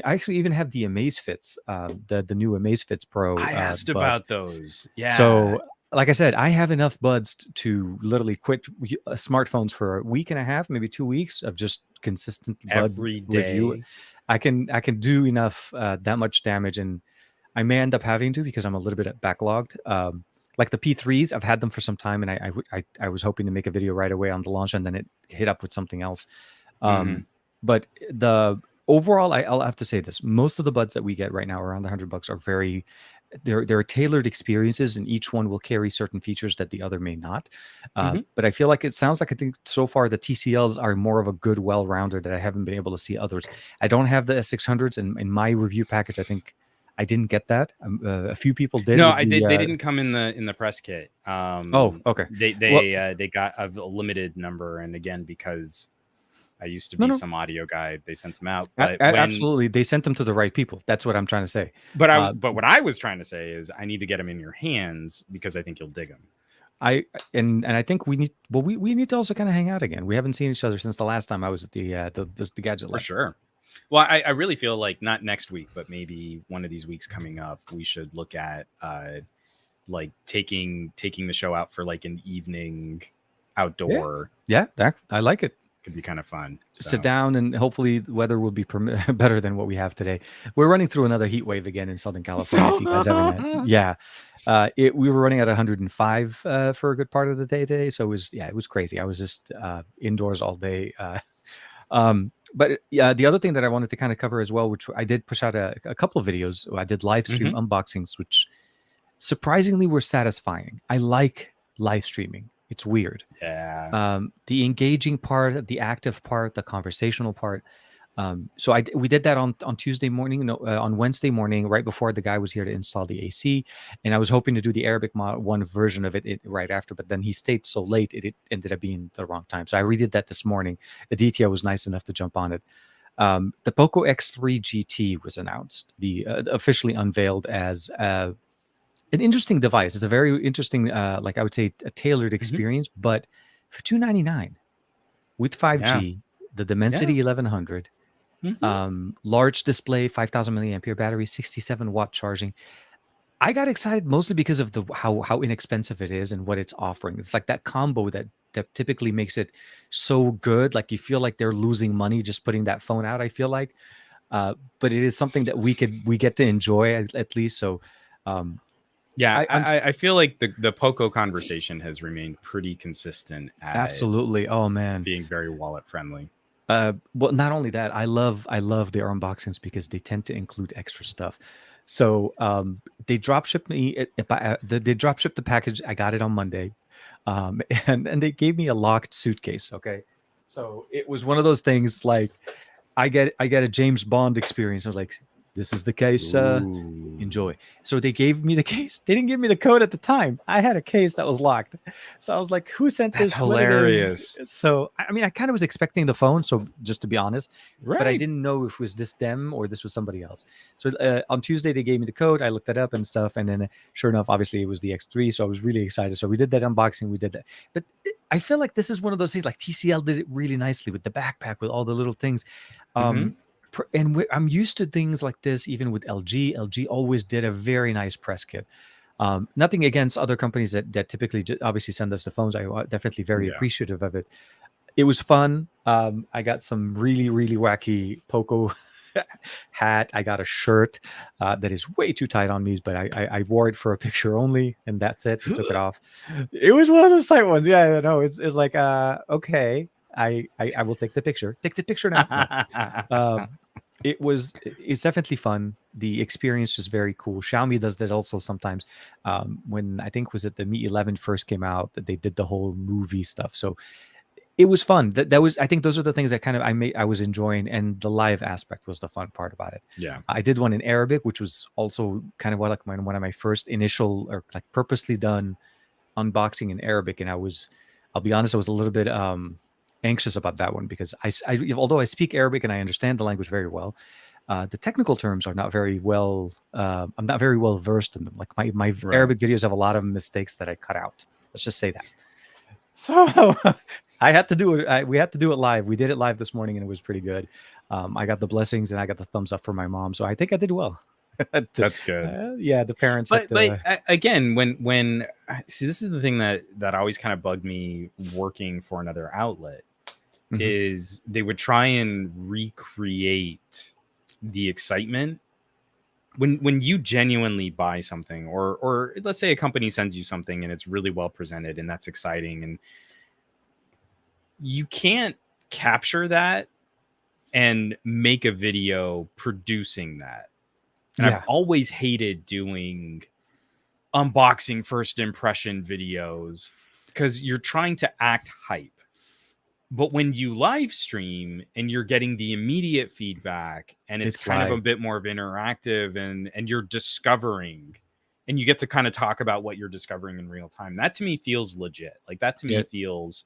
actually even have the Amazfits, the new Amazfits Pro I asked buds. about those. Yeah, So, like I said, I have enough buds to literally quit smartphones for a week and a half, maybe 2 weeks of just consistent bud every review. day. I can do enough that much damage, and I may end up having to because I'm a little bit backlogged. Like the P3s, I've had them for some time, and I was hoping to make a video right away on the launch, and then it hit up with something else. Mm-hmm. But the overall, I'll have to say this: most of the buds that we get right now, around $100, are very they're tailored experiences, and each one will carry certain features that the other may not. Mm-hmm. But I feel like it sounds like I think so far the TCLs are more of a good, well-rounded that I haven't been able to see others. I don't have the S600s in my review package. I think I didn't get that. A few people did No, with I the. did. They didn't come in the press kit. Oh, okay. They Well, they got a limited number, and again, because I used to no, be no, some audio guy, they sent some out. But absolutely, they sent them to the right people. That's what I'm trying to say. but what I was trying to say is I need to get them in your hands because I think you'll dig them. I and I think we need we need to also kind of hang out again. We haven't seen each other since the last time I was at the Gadget For Lab. sure. Well, I really feel like not next week, but maybe one of these weeks coming up, we should look at like taking the show out for like an evening outdoor. Yeah, I like it. Could be kind of fun. So. Sit down, and hopefully the weather will be better than what we have today. We're running through another heat wave again in Southern California. If you guys haven't had, yeah, we were running at 105 for a good part of the day today. So it was crazy. I was just indoors all day. But yeah, the other thing that I wanted to kind of cover as well, which I did push out a couple of videos. I did live stream unboxings, which surprisingly were satisfying. I like live streaming. It's weird. Yeah. The engaging part, the active part, the conversational part. So we did that on Tuesday morning, on Wednesday morning, right before the guy was here to install the AC, and I was hoping to do the Arabic one version of it right after, but then he stayed so late, it ended up being the wrong time. So I redid that this morning. Aditya was nice enough to jump on it. The POCO X3 GT was announced, officially unveiled as an interesting device. It's a very interesting, like I would say, a tailored experience, but for $299 with 5G, the Dimensity 1100. Large display, 5,000 milliampere battery, 67-watt charging. I got excited mostly because of how inexpensive it is and what it's offering. It's like that combo that typically makes it so good. Like you feel like they're losing money just putting that phone out. I feel like, but it is something that we get to enjoy at least. So, yeah, I feel like the POCO conversation has remained pretty consistent at absolutely. Oh man, being very wallet friendly. Well, not only that, I love their unboxings because they tend to include extra stuff. So they drop shipped me. They drop shipped the package. I got it on Monday, and they gave me a locked suitcase. Okay, so it was one of those things like I get a James Bond experience. I was like, this is the case. Ooh, Enjoy. So they gave me the case. They didn't give me the code at the time. I had a case that was locked. So I was like, who sent that's this? What it is? hilarious. So I mean, I kind of was expecting the phone. So just to be honest, but I Right. didn't know if it was this them or this was somebody else. So on Tuesday they gave me the code. I looked that up and stuff, and then sure enough, obviously it was the X3. So I was really excited. So we did that unboxing. We did that, but I feel like this is one of those things. Like TCL did it really nicely with the backpack with all the little things. Hmm. Um, and I'm used to things like this, even with LG. LG always did a very nice press kit. Nothing against other companies that typically obviously send us the phones. I definitely very Yeah. appreciative of it. It was fun. I got some really wacky POCO hat. I got a shirt that is way too tight on me, but I wore it for a picture only, and that's it. I took it off. It was one of those tight ones. Yeah, no, it's like okay. I will take the picture. Take the picture now. No, uh, it's definitely fun. The experience is very cool. Xiaomi does that also sometimes. When I think was it the Mi 11 first came out, that they did the whole movie stuff. So it was fun. That was, I think those are the things that kind of I was enjoying, and the live aspect was the fun part about it. Yeah. I did one in Arabic, which was also kind of like one of my first initial or like purposely done unboxing in Arabic, and I'll be honest, I was a little bit anxious about that one because although I speak Arabic and I understand the language very well, the technical terms are not very well. I'm not very well versed in them. Like my Right. Arabic videos have a lot of mistakes that I cut out. Let's just say that. So I had to do it. We had to do it live. We did it live this morning, and it was pretty good. I got the blessings and I got the thumbs up for my mom, so I think I did well. That's good. Yeah, the parents had But to. again, when see, this is the thing that always kind of bugged me working for another outlet Mhm. is they would try and recreate the excitement when you genuinely buy something, or let's say a company sends you something and it's really well presented and that's exciting, and you can't capture that and make a video producing that. And I've Yeah, always hated doing unboxing first impression videos because you're trying to act hype. But when you live stream and you're getting the immediate feedback and it's it's kind of a live. bit more of interactive, and you're discovering, and you get to kind of talk about what you're discovering in real time, that to me feels legit. Like that to me Yeah. feels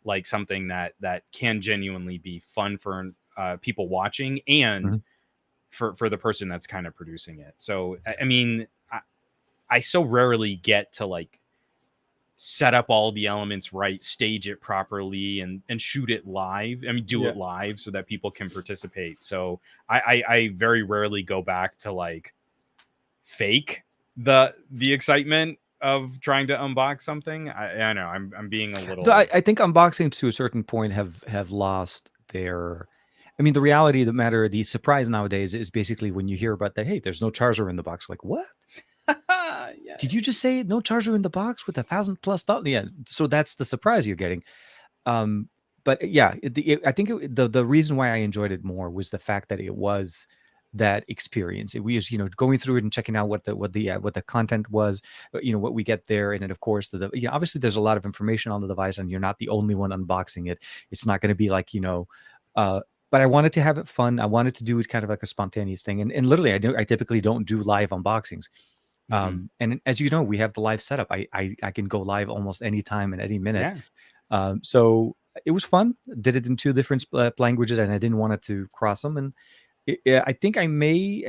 like something that can genuinely be fun for people watching, and Mhm. for the person that's kind of producing it. So I mean, I so rarely get to like set up all the elements right, stage it properly, and shoot it live. I mean, do Yeah. it live so that people can participate. So I very rarely go back to like fake the excitement of trying to unbox something. I know I'm being a So little I think unboxing to a certain point have lost their. I mean, the reality of the matter, the surprise nowadays is basically when you hear about the hey, there's no charger in the box. Like what? yeah. Did you just say no charger in the box with $1,000+? Yeah. So that's the surprise you're getting. Um, but yeah, I think the reason why I enjoyed it more was the fact that it was that experience. We was going through it and checking out what the content was, what we get there, and then of course obviously there's a lot of information on the device, and you're not the only one unboxing it. It's not going to be like uh, but I wanted to have it fun. I wanted to do it kind of like a spontaneous thing, and literally I typically don't do live unboxings. Hmm. And as you know, we have the live setup. I can go live almost any time and any minute. Yeah. So it was fun. Did it in two different languages, and I didn't want it to cross them. And I think I may,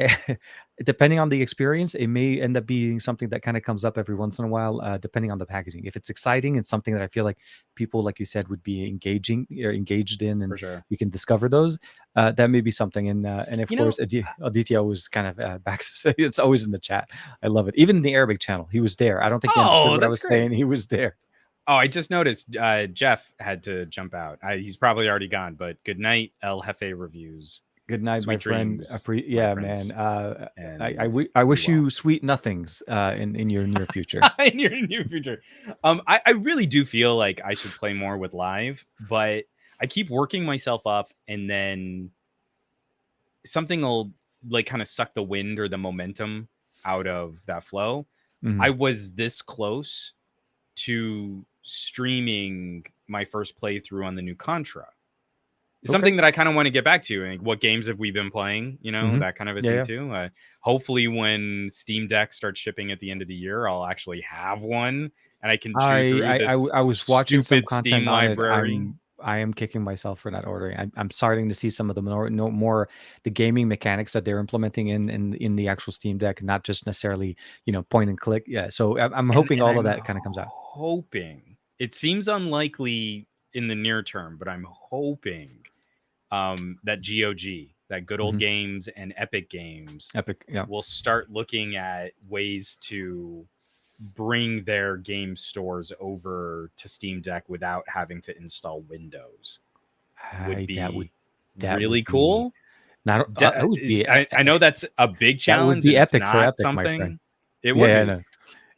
depending on the experience, it may end up being something that kind of comes up every once in a while, depending on the packaging. If it's exciting and something that I feel like people, like you said, would be engaged in, and For sure. we can discover those, that may be something. And of You know, course, Aditya was kind of back. It's always in the chat. I love it. Even in the Arabic channel, he was there. I don't think he understood oh, what I that's was great. saying. He was there. Oh, I just noticed Jeff had to jump out. He's probably already gone, but good night, El Jefe Reviews. Good night, my Sweet friend. dreams, my Yeah, man. prince, and I be wish well. you sweet nothings in your near future. In your near future. I really do feel like I should play more with live, but I keep working myself up, and then something will like kind of suck the wind or the momentum out of that flow. Mhm. I was this close to streaming my first playthrough on the new Contra. Something that I kind of want to get back to. Like, what games have we been playing? You know, that kind of a thing too. Hopefully, when Steam Deck starts shipping at the end of the year, I'll actually have one and I can chew through this I was watching some stupid Steam content on it. library. I am kicking myself for not ordering. I'm starting to see some of the more the gaming mechanics that they're implementing in the actual Steam Deck, not just necessarily point and click. Yeah, so I'm hoping all of I'm that kind of comes out. hoping, it seems unlikely in the near term, but I'm hoping that GOG, that Good Old Games and Epic Games, will start looking at ways to bring their game stores over to Steam Deck without having to install Windows. Would be really cool. That would be. I know that's a big challenge. That would be and epic it's for not Epic, something. my friend. It would be. No,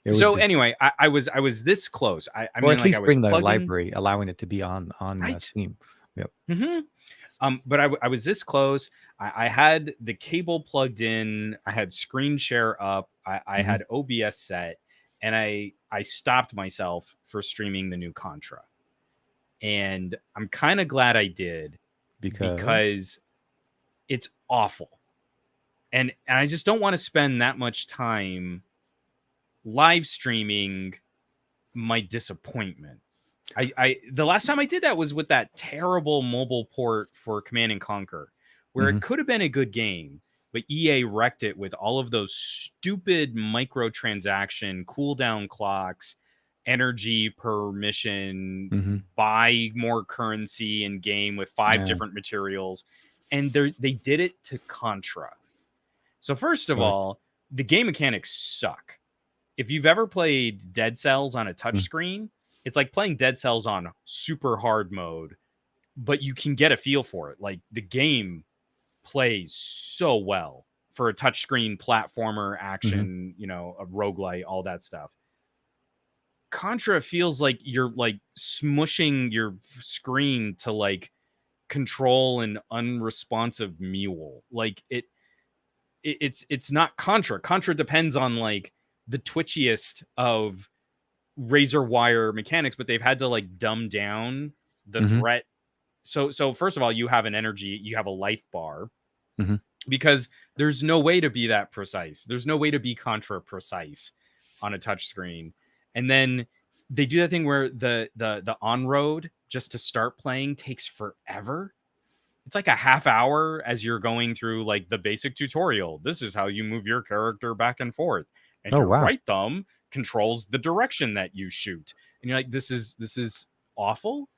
it so would be. Anyway, I was this close. I or mean, at least I was bring the plugging, library, allowing it to be on right? Steam. Yep. But I was this close. I had the cable plugged in. I had screen share up. I had OBS set, and I stopped myself for streaming the new Contra. And I'm kind of glad I did because it's awful. And I just don't want to spend that much time live streaming my disappointment. The last time I did that was with that terrible mobile port for Command and Conquer, where it could have been a good game, but EA wrecked it with all of those stupid microtransaction cooldown clocks, energy per mission, buy more currency in game with 5 different materials, and they did it to Contra. So first of all, the game mechanics suck. If you've ever played Dead Cells on a touchscreen, it's like playing Dead Cells on super hard mode, but you can get a feel for it. Like, the game plays so well for a touchscreen platformer action, a roguelite, all that stuff. Contra feels like you're like smushing your screen to like control an unresponsive mule. Like, it's not Contra. Contra depends on like the twitchiest of razor wire mechanics, but they've had to like dumb down the threat. So first of all, you have an energy, you have a life bar, because there's no way to be that precise. There's no way to be Contra precise on a touch screen. And then they do that thing where the on-road just to start playing takes forever. It's like a half hour as you're going through like the basic tutorial. This is how you move your character back and forth. And your right thumb controls the direction that you shoot. And you're like, this is awful.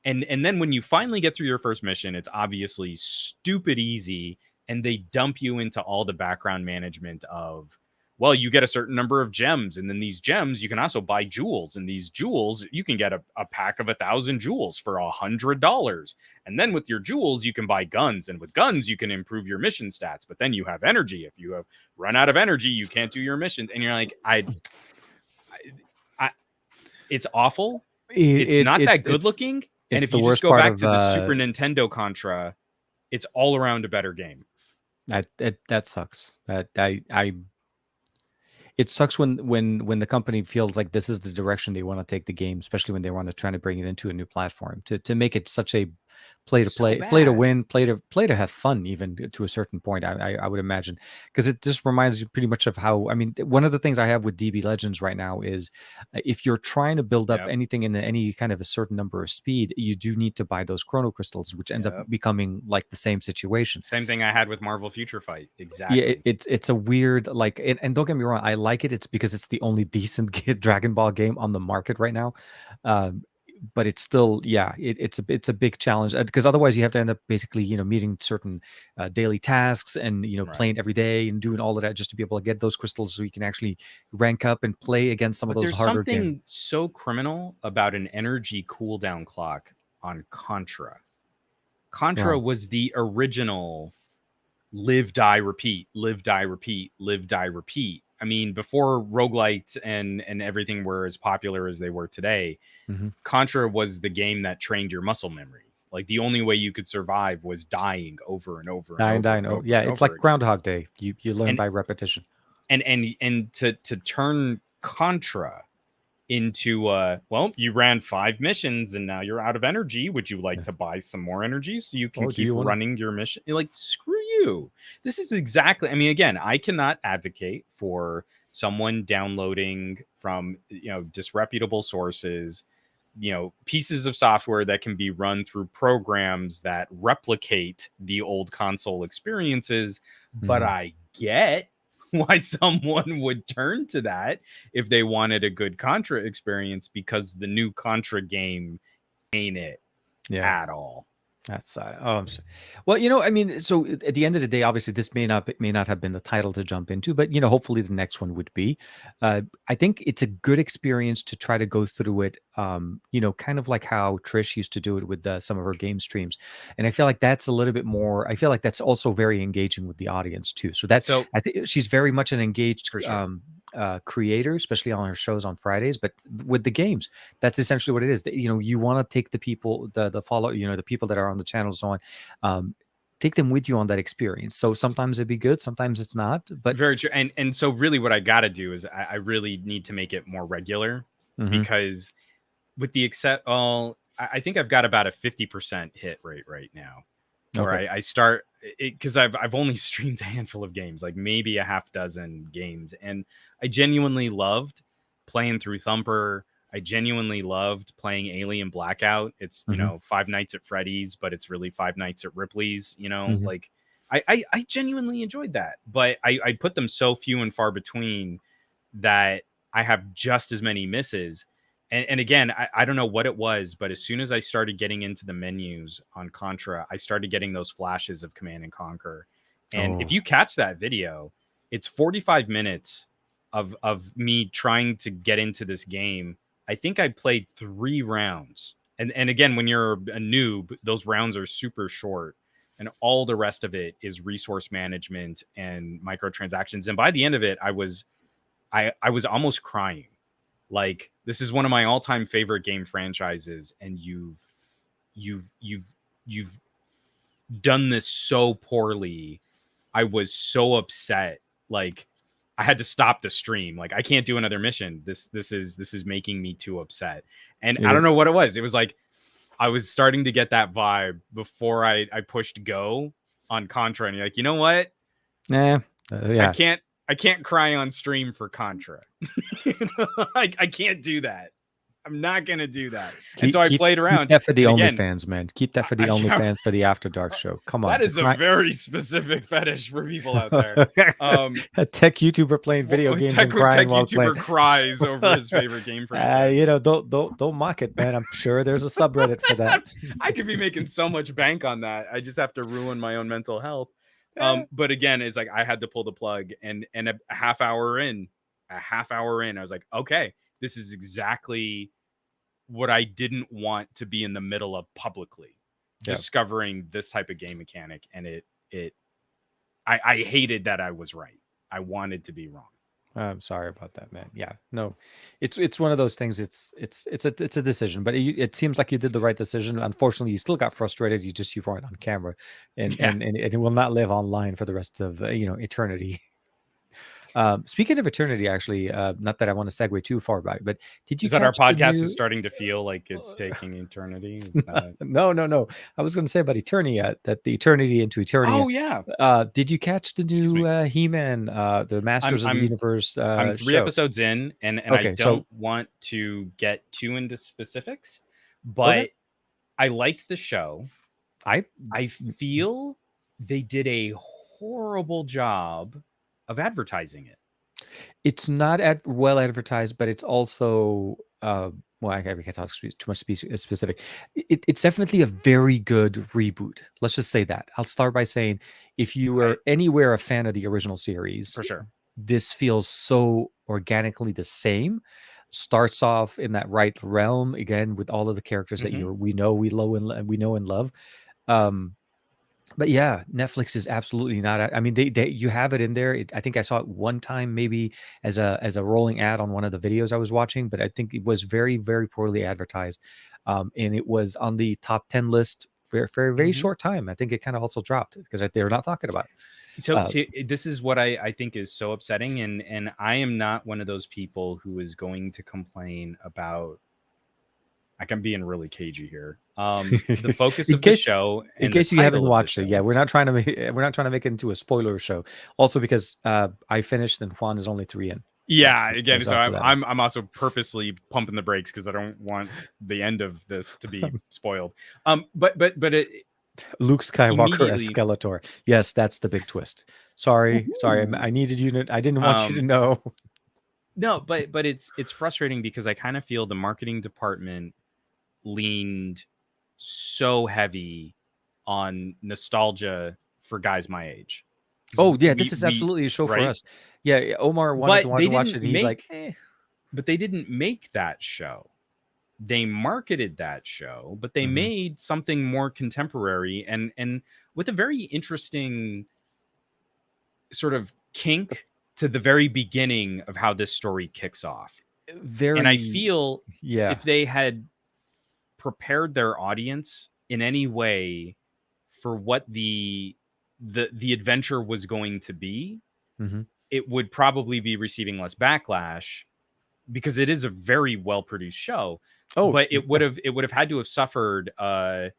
And then when you finally get through your first mission, it's obviously stupid easy. And they dump you into all the background management of, well, you get a certain number of gems. And then these gems, you can also buy jewels. And these jewels, you can get a pack of 1,000 jewels for $100. And then with your jewels, you can buy guns. And with guns, you can improve your mission stats. But then you have energy. If you have run out of energy, you can't do your missions. And you're like, it's awful. It's not that good looking. And if you just go back to the Super Nintendo Contra, it's all around a better game. That sucks. It sucks when the company feels like this is the direction they want to take the game, especially when they want to try to bring it into a new platform, to make it such a play to play, play to win, play to have fun, even to a certain point. I would imagine, because it just reminds you pretty much of how, I mean, one of the things I have with DB Legends right now is if you're trying to build up anything in any kind of a certain number of speed, you do need to buy those chrono crystals, which ends up becoming like the same situation. Same thing I had with Marvel Future Fight. Exactly. Yeah, it's a weird, like, and don't get me wrong, I like it. It's because it's the only decent Dragon Ball game on the market right now. But it's still, it's a big challenge, because otherwise you have to end up basically, meeting certain daily tasks and, playing every day and doing all of that just to be able to get those crystals so you can actually rank up and play against some of those harder games. There's something so criminal about an energy cooldown clock on Contra. Contra was the original live, die, repeat, live, die, repeat, live, die, repeat. I mean, before roguelites and everything were as popular as they were today, Contra was the game that trained your muscle memory. Like the only way you could survive was dying over and over and Dying, over dying. and Oh, over yeah. and It's over like again. Groundhog Day. You learn And by repetition. and to turn Contra into well, you ran 5 missions and now you're out of energy. Would you like to buy some more energy so you can Oh, do keep you want to? running your mission? You're like, screw you. This is exactly, I mean, again, I cannot advocate for someone downloading from, you know, disreputable sources, you know, pieces of software that can be run through programs that replicate the old console experiences, but I get why someone would turn to that if they wanted a good Contra experience, because the new Contra game ain't it Yeah. at all. That's I'm sorry. Well, you know, I mean, so at the end of the day, obviously, this may not have been the title to jump into, but you know, hopefully, the next one would be. I think it's a good experience to try to go through it. You know, kind of like how Trish used to do it with some of her game streams, and I feel like that's a little bit more. I feel like that's also very engaging with the audience too. So that So I think she's very much an engaged for sure. creator, especially on her shows on Fridays. But with the games, that's essentially what it is. You know, you want to take the people, the follow, you know, the people that are on the channel and so on, take them with you on that experience. So sometimes it'd be good, sometimes it's not. But Very true. And so really what I got to do is I really need to make it more regular, Mhm. because with the except, well, I think I've got about a 50% hit rate right now, where Okay. I start it, because I've only streamed a handful of games, like maybe a half dozen games, and I genuinely loved playing through Thumper. I genuinely loved playing Alien Blackout. It's, you Mhm. know, Five Nights at Freddy's, but it's really Five Nights at Ripley's. You know, Mhm. like I genuinely enjoyed that, but I put them so few and far between that I have just as many misses. And again, I don't know what it was, but as soon as I started getting into the menus on Contra, I started getting those flashes of Command and Conquer. And if Oh, you catch that video, it's 45 minutes of me trying to get into this game. I think I played 3 rounds. And again, when you're a noob, those rounds are super short. And all the rest of it is resource management and microtransactions. And by the end of it, I was almost crying. Like, this is one of my all-time favorite game franchises, and you've done this so poorly. I was so upset. Like, I had to stop the stream. Like, I can't do another mission. This is making me too upset. And it I don't is. know what it was. It was like I was starting to get that vibe before I pushed go on Contra, and you're like, you know what? Yeah. I Yeah. can't I can't cry on stream for Contra. You know, I can't do that. I'm not gonna do that. And so Keep I keep played keep around, that for the and again, OnlyFans, man. Keep that for the yeah, OnlyFans for the After Dark show. Come on, that the is a cry. very specific fetish for people out there. A tech YouTuber playing video games and Tech crying while playing. YouTuber cries over his favorite game You know, franchises. don't mock it, man. I'm sure there's a subreddit for that. I could be making so much bank on that. I just have to ruin my own mental health. Yeah. But again, it's like I had to pull the plug, and a half hour in, I was like, okay, this is exactly what I didn't want to be in the middle of publicly, Yeah. discovering this type of game mechanic. And I hated that I was right. I wanted to be wrong. I'm sorry about that, man. Yeah, no, it's one of those things. It's a decision, but it seems like you did the right decision. Unfortunately, you still got frustrated. You weren't on camera, and Yeah. and it will not live online for the rest of you know, eternity. Speaking of eternity, actually, not that I want to segue too far back, but did you Is that our catch the podcast is new? starting to feel like it's taking eternity? Is that? No, no, no. I was going to say about Eternia, that the Eternity into Eternia. Oh yeah. Did you catch the Excuse new me. He-Man, the I'm Masters of the I'm Universe I'm 3 show? episodes in, and I Okay, so don't want to get too into specifics, okay, but I like the show. I I feel they did a horrible job of advertising it. it's not well advertised, but it's also well, we can't talk too much specific. It's definitely a very good reboot. Let's just say that. I'll start by saying, if you I were anywhere a fan of the original series, For sure. this feels so organically the same. Starts off in that right realm again with all of the characters that Mhm. we know, we know and love. Um, but yeah, Netflix is absolutely not. I mean, they you have it in there. I think I saw it one time, maybe as a rolling ad on one of the videos I was watching, but I think it was very, very poorly advertised, and it was on the top 10 list very short time. I think it kind of also dropped because they were not talking about it. So this is what I think is so upsetting, and I am not one of those people who is going to complain about. I'm being really cagey here. The focus of the show, in and case the you haven't title of the watched it, show. yeah, we're not trying to make it into a spoiler show. Also, because I finished and Juan is only 3 in. Yeah, again, There's so also that. I'm also purposely pumping the brakes because I don't want the end of this to be spoiled. But it Luke Skywalker as immediately. Skeletor. Yes, that's the big twist. Sorry, I needed you to. I didn't want you to know. No, but it's frustrating because I kind of feel the marketing department leaned so heavy on nostalgia for guys my age. Oh yeah, this is absolutely a show for right? us. Yeah, Omar wanted to watch it, and he's like, eh. But they didn't make that show. They marketed that show, but they made something more contemporary and with a very interesting sort of kink to the very beginning of how this story kicks off. And I feel if they had prepared their audience in any way for what the adventure was going to be, it would probably be receiving less backlash because it is a very well produced show. But it would have had to have suffered. They're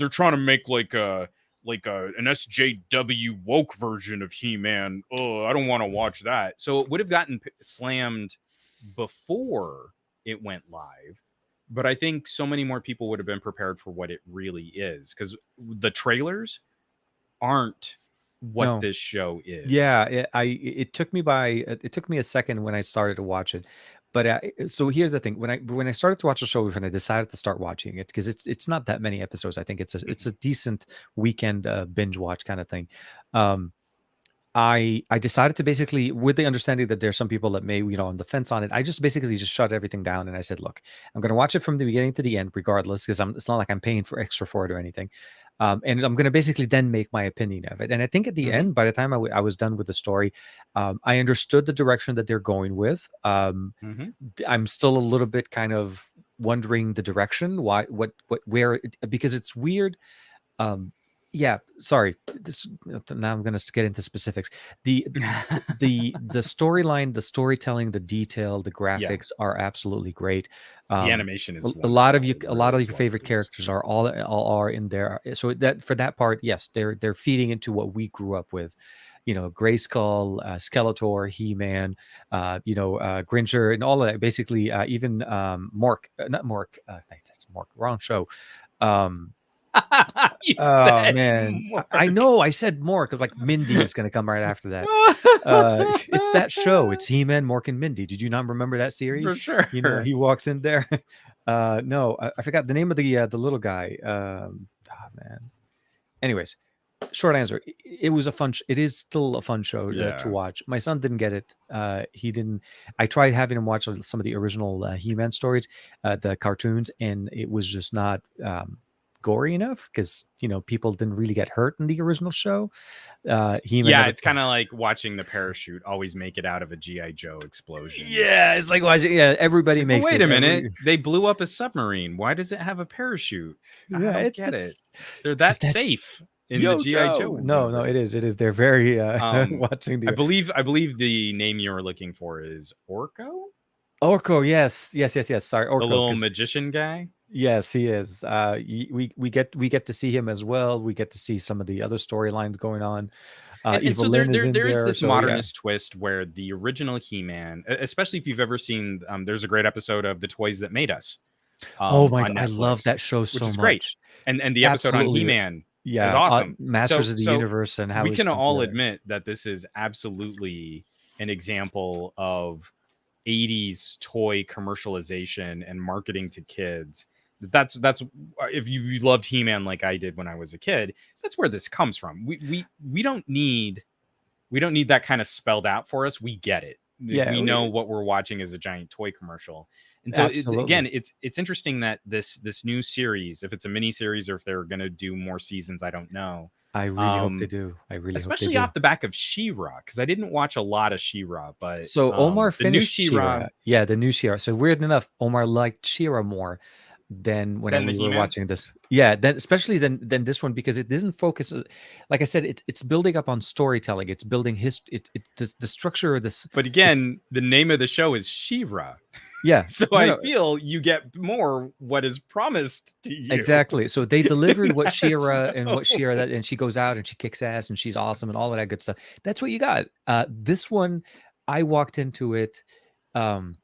trying to make like an SJW woke version of He-Man. Oh, I don't want to watch that. So it would have gotten slammed before it went live. But I think so many more people would have been prepared for what it really is, because the trailers aren't what this show is. Yeah, it took me a second when I started to watch it. But so here's the thing: when I started to watch the show, when I decided to start watching it, because it's not that many episodes. I think it's a decent weekend binge watch kind of thing. I decided to basically, with the understanding that there's some people that may, on the fence on it, I just basically just shut everything down and I said, look, I'm going to watch it from the beginning to the end, regardless, because it's not like I'm paying for extra for it or anything. And I'm going to basically then make my opinion of it. And I think at the end, by the time I was done with the story, I understood the direction that they're going with. I'm still a little bit kind of wondering the direction, because it's weird. Yeah, sorry. Now I'm going to get into specifics. The storyline, the storytelling, the detail, the graphics are absolutely great. The animation is a lot of your favorite characters are all are in there. So that for that part, yes, they're feeding into what we grew up with. Grayskull, Skeletor, He-Man, Grincher, and all of that. Basically, even Mork, not Mork. That's Mork. Wrong show. Man, Mork. I know I said Mork, because like Mindy is going to come right after that. It's that show. It's He-Man, Mork, and Mindy. Did you not remember that series? For sure. He walks in there. No, I forgot the name of the little guy. Man. Anyways, short answer: it was a fun. It is still a fun show to watch. My son didn't get it. He didn't. I tried having him watch some of the original He-Man stories, the cartoons, and it was just not gory enough, because people didn't really get hurt in the original show. It's kind of like watching the parachute always make it out of a GI Joe explosion. Yeah, it's like watching. Yeah, everybody makes it. Wait a minute, they blew up a submarine. Why does it have a parachute? I don't get it. They're that safe in the GI Joe. No, it is. They're very watching the. I believe the name you were looking for is Orko. Orko, yes. Sorry, Orko, the little magician guy. Yes, he is. We get to see him as well. We get to see some of the other storylines going on. And so there is this modernist twist where the original He-Man, especially if you've ever seen, there's a great episode of The Toys That Made Us. Oh my God, I love that show so much. Great. And the episode on He-Man is awesome. Masters of the Universe, and how we can all admit that this is absolutely an example of 80s toy commercialization and marketing to kids. That's if you loved He-Man like I did when I was a kid, that's where this comes from. We don't need that kind of spelled out for us. We get it. We know what we're watching is a giant toy commercial. And so again, it's interesting that this new series, if it's a mini series or if they're going to do more seasons, I don't know. I really hope they do. Especially off the back of She-Ra, because I didn't watch a lot of She-Ra, but so Omar finished She-Ra. Yeah, the new She-Ra. So weird enough, Omar liked She-Ra more. than when Than the we were He-Man? watching this. Yeah, then especially than this one, because it doesn't focus. Like I said, it's building up on storytelling. It's building the structure of this. But It's again, the name of the show is She-Ra. yeah. So No, I no, feel you get more what is promised to you. exactly. So they delivered what Shira So- and what Shira that, and she goes out and she kicks ass and she's awesome and all of that good stuff. That's what you got. This one, I walked into it. Um,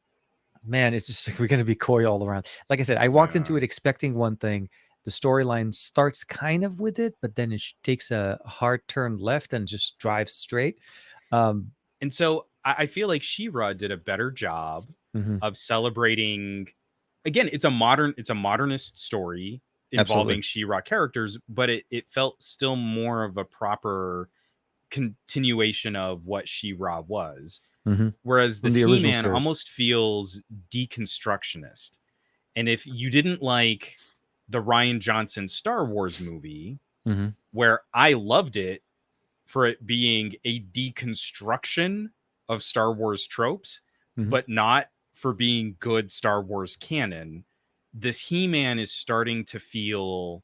man, it's just like we're gonna be coy all around. Like I said, I walked into Yeah. it expecting one thing. The storyline starts kind of with it, but then it takes a hard turn left and just drives straight. Um, And so I feel like She-Ra did a better job mhm, of celebrating. Again, it's a modernist story absolutely. involving She-Ra characters, but it felt still more of a proper continuation of what She-Ra was. Mhm. Whereas From this the original He-Man series. almost feels deconstructionist. And if you didn't like the Rian Johnson Star Wars movie, Mhm, where I loved it for it being a deconstruction of Star Wars tropes, mhm. but not for being good Star Wars canon, this He-Man is starting to feel.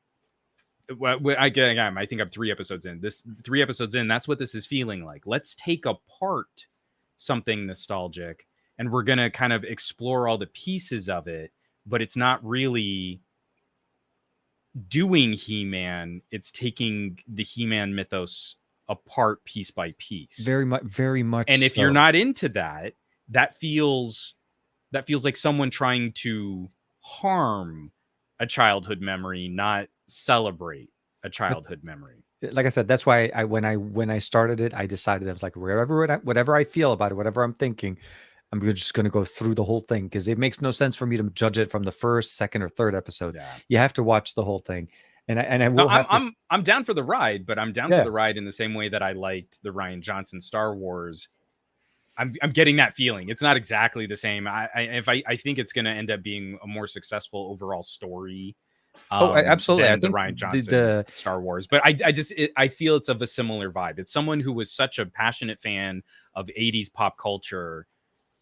I think I'm 3 episodes in. This 3 episodes in, that's what this is feeling like. Let's take apart something nostalgic and we're gonna kind of explore all the pieces of it, but it's not really doing He-Man. It's taking the He-Man mythos apart piece by piece. Very much And if you're so. not into that, that feels like someone trying to harm a childhood memory, not celebrate a childhood memory. Like I said, that's why when I started it, I decided I was like, whatever I feel about it, whatever I'm thinking, just going to go through the whole thing, because it makes no sense for me to judge it from the first, second, or third episode. Yeah. You have to watch the whole thing, and I No, will have to. I'm down for the ride, but I'm down for Yeah. the ride in the same way that I liked the Rian Johnson Star Wars. I'm getting that feeling. It's not exactly the same. I think it's going to end up being a more successful overall story Absolutely. I than the think Rian the Johnson Star Wars. But I feel it's of a similar vibe. It's someone who was such a passionate fan of 80s pop culture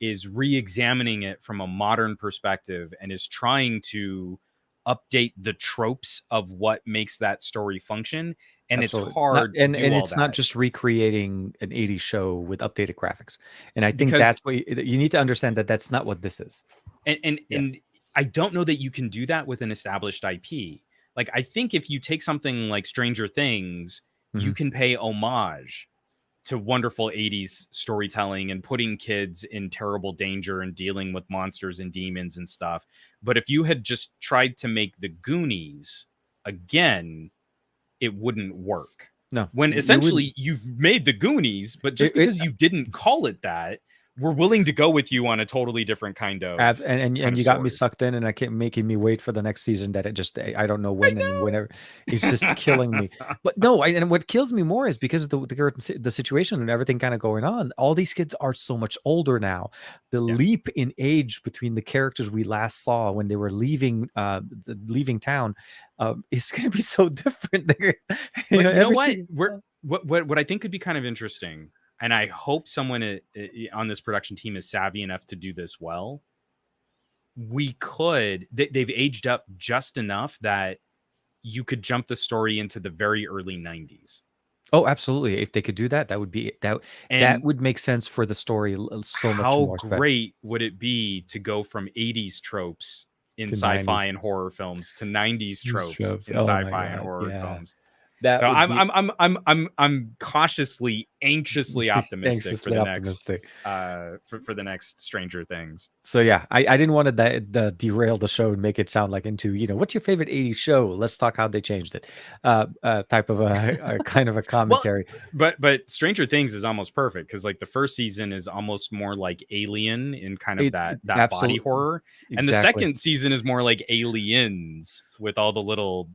is re-examining it from a modern perspective and is trying to update the tropes of what makes that story function. And it's absolutely not, hard to and do all it's not that just recreating an 80s show with updated graphics. And I think because that's what you need to understand, that that's not what this is. Yeah. and I don't know that you can do that with an established IP. Like I think if you take something like Stranger Things, you Mhm. can pay homage to wonderful 80s storytelling and putting kids in terrible danger and dealing with monsters and demons and stuff. But if you had just tried to make the Goonies again, it wouldn't work. No, When you wouldn't. essentially you've made the Goonies, but just It, because you didn't call it that, we're willing to go with you on a totally different kind of and you got me story. sucked in, and I kept making me wait for the next season, that it just I don't know when and whenever. It's just killing me. But no, and what kills me more is because of the situation and everything kind of going on. All these kids are so much older now. The Yeah. leap in age between the characters we last saw when they were leaving leaving town is going to be so different. But you know Every what? single. What I think could be kind of interesting, and I hope someone on this production team is savvy enough to do this well. They've aged up just enough that you could jump the story into the very early 90s. Oh, absolutely. If they could do that, that And would make sense for the story so much how more. great would it be to go from 80s tropes in To sci-fi 90s. and horror films to 90s These tropes tropes. in Oh my sci-fi and god, horror yeah. films? That So would be I'm cautiously, anxiously optimistic for anxiously the optimistic. for the next Stranger Things. So yeah, I didn't want to derail the show and make it sound like into, what's your favorite 80s show? Let's talk how they changed it. Type of a kind of a Well, commentary. but Stranger Things is almost perfect because like the first season is almost more like Alien in kind of that body Absolutely, horror, and the exactly. second season is more like Aliens with all the little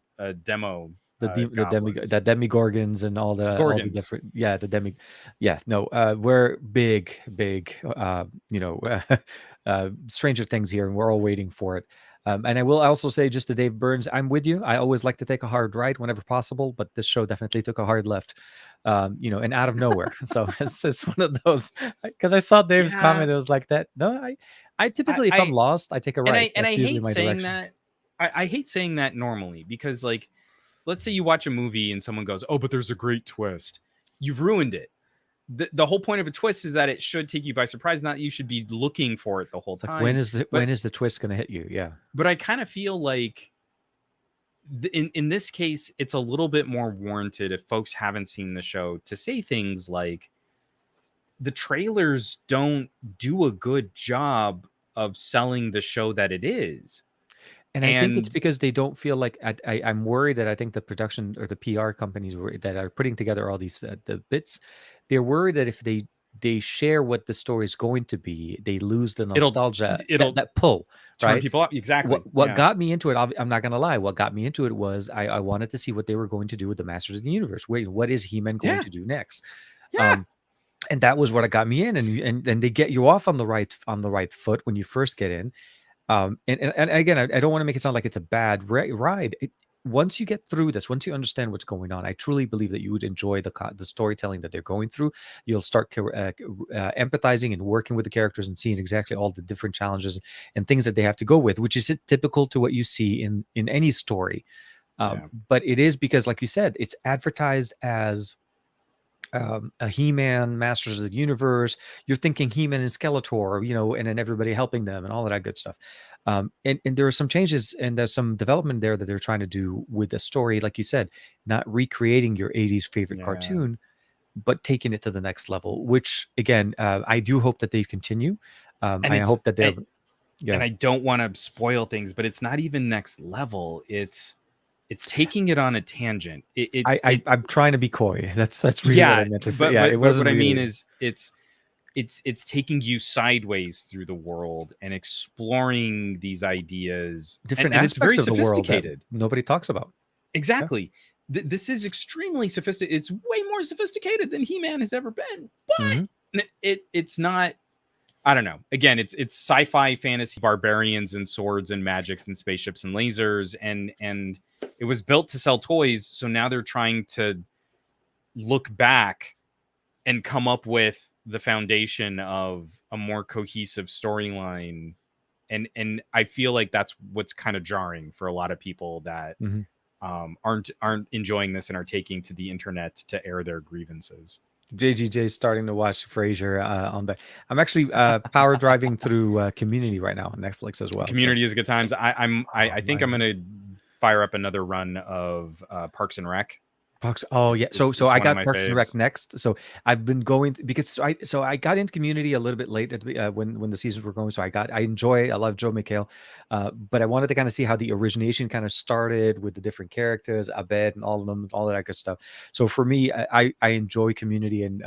demo goblins. The demigorgons and all the Gorgons. different, no, we're big Stranger Things here, and we're all waiting for it. And I will also say, just to Dave Burns, I'm with you. I always like to take a hard right whenever possible, but this show definitely took a hard left, and out of nowhere. So it's one of those, because I saw Dave's Yeah, comment. It was like that. No, I typically, if I'm lost, I take a right. and I That's usually hate my saying direction. that I hate saying that normally, because like, let's say you watch a movie and someone goes, "Oh, but there's a great twist." You've ruined it. The whole point of a twist is that it should take you by surprise, not you should be looking for it the whole Like time. when is the twist going to hit you? Yeah. But I kind of feel like in this case, it's a little bit more warranted if folks haven't seen the show to say things like, the trailers don't do a good job of selling the show that it is. And I think it's And because they don't feel like I'm worried that I think the production or the PR companies that are putting together all these the bits, they're worried that if they share what the story is going to be, they lose the nostalgia, it'll that pull, turn right? people up. Exactly. What Yeah. got me into it, I'm not gonna lie. What got me into it was I wanted to see what they were going to do with the Masters of the Universe. Wait, what is He-Man going Yeah. to do next? Yeah. And that was what got me in, and they get you off on the right foot when you first get in. And again, I don't want to make it sound like it's a bad ride. Once you get through this, once you understand what's going on, I truly believe that you would enjoy the storytelling that they're going through. You'll start empathizing and working with the characters and seeing exactly all the different challenges and things that they have to go with, which is typical to what you see in any story. But it is because, like you said, it's advertised as a He-Man, Masters of the Universe. You're thinking He-Man and Skeletor, and then everybody helping them and all of that good stuff. And there are some changes and there's some development there that they're trying to do with the story, like you said, not recreating your 80s favorite cartoon, but taking it to the next level, which again, I do hope that they continue. And I hope that they're, and I don't want to spoil things, but it's not even next level. It's taking it on a tangent. I'm trying to be coy. That's really what I meant to say. But it wasn't what I mean really... is it's taking you sideways through the world and exploring these ideas, different and it's very aspects of the world that sophisticated. nobody talks about. Exactly. This is extremely sophisticated. It's way more sophisticated than He-Man has ever been, but it's not. I don't know. Again, it's sci-fi fantasy, barbarians and swords and magics and spaceships and lasers, and it was built to sell toys. So now they're trying to look back and come up with the foundation of a more cohesive storyline. And I feel like that's what's kind of jarring for a lot of people that aren't enjoying this and are taking to the internet to air their grievances. JGJ starting to watch Frasier on the... I'm actually power driving through Community right now on Netflix as well. Community is good times. I think I'm gonna fire up another run of Parks and Rec. Oh yeah, so I got Parks faves. and Rec next. So I've been going because I got into Community a little bit late at the, when the seasons were going. So I love Joe McHale, but I wanted to kind of see how the origination kind of started with the different characters, Abed and all of them, all of that good stuff. So for me, I enjoy Community, and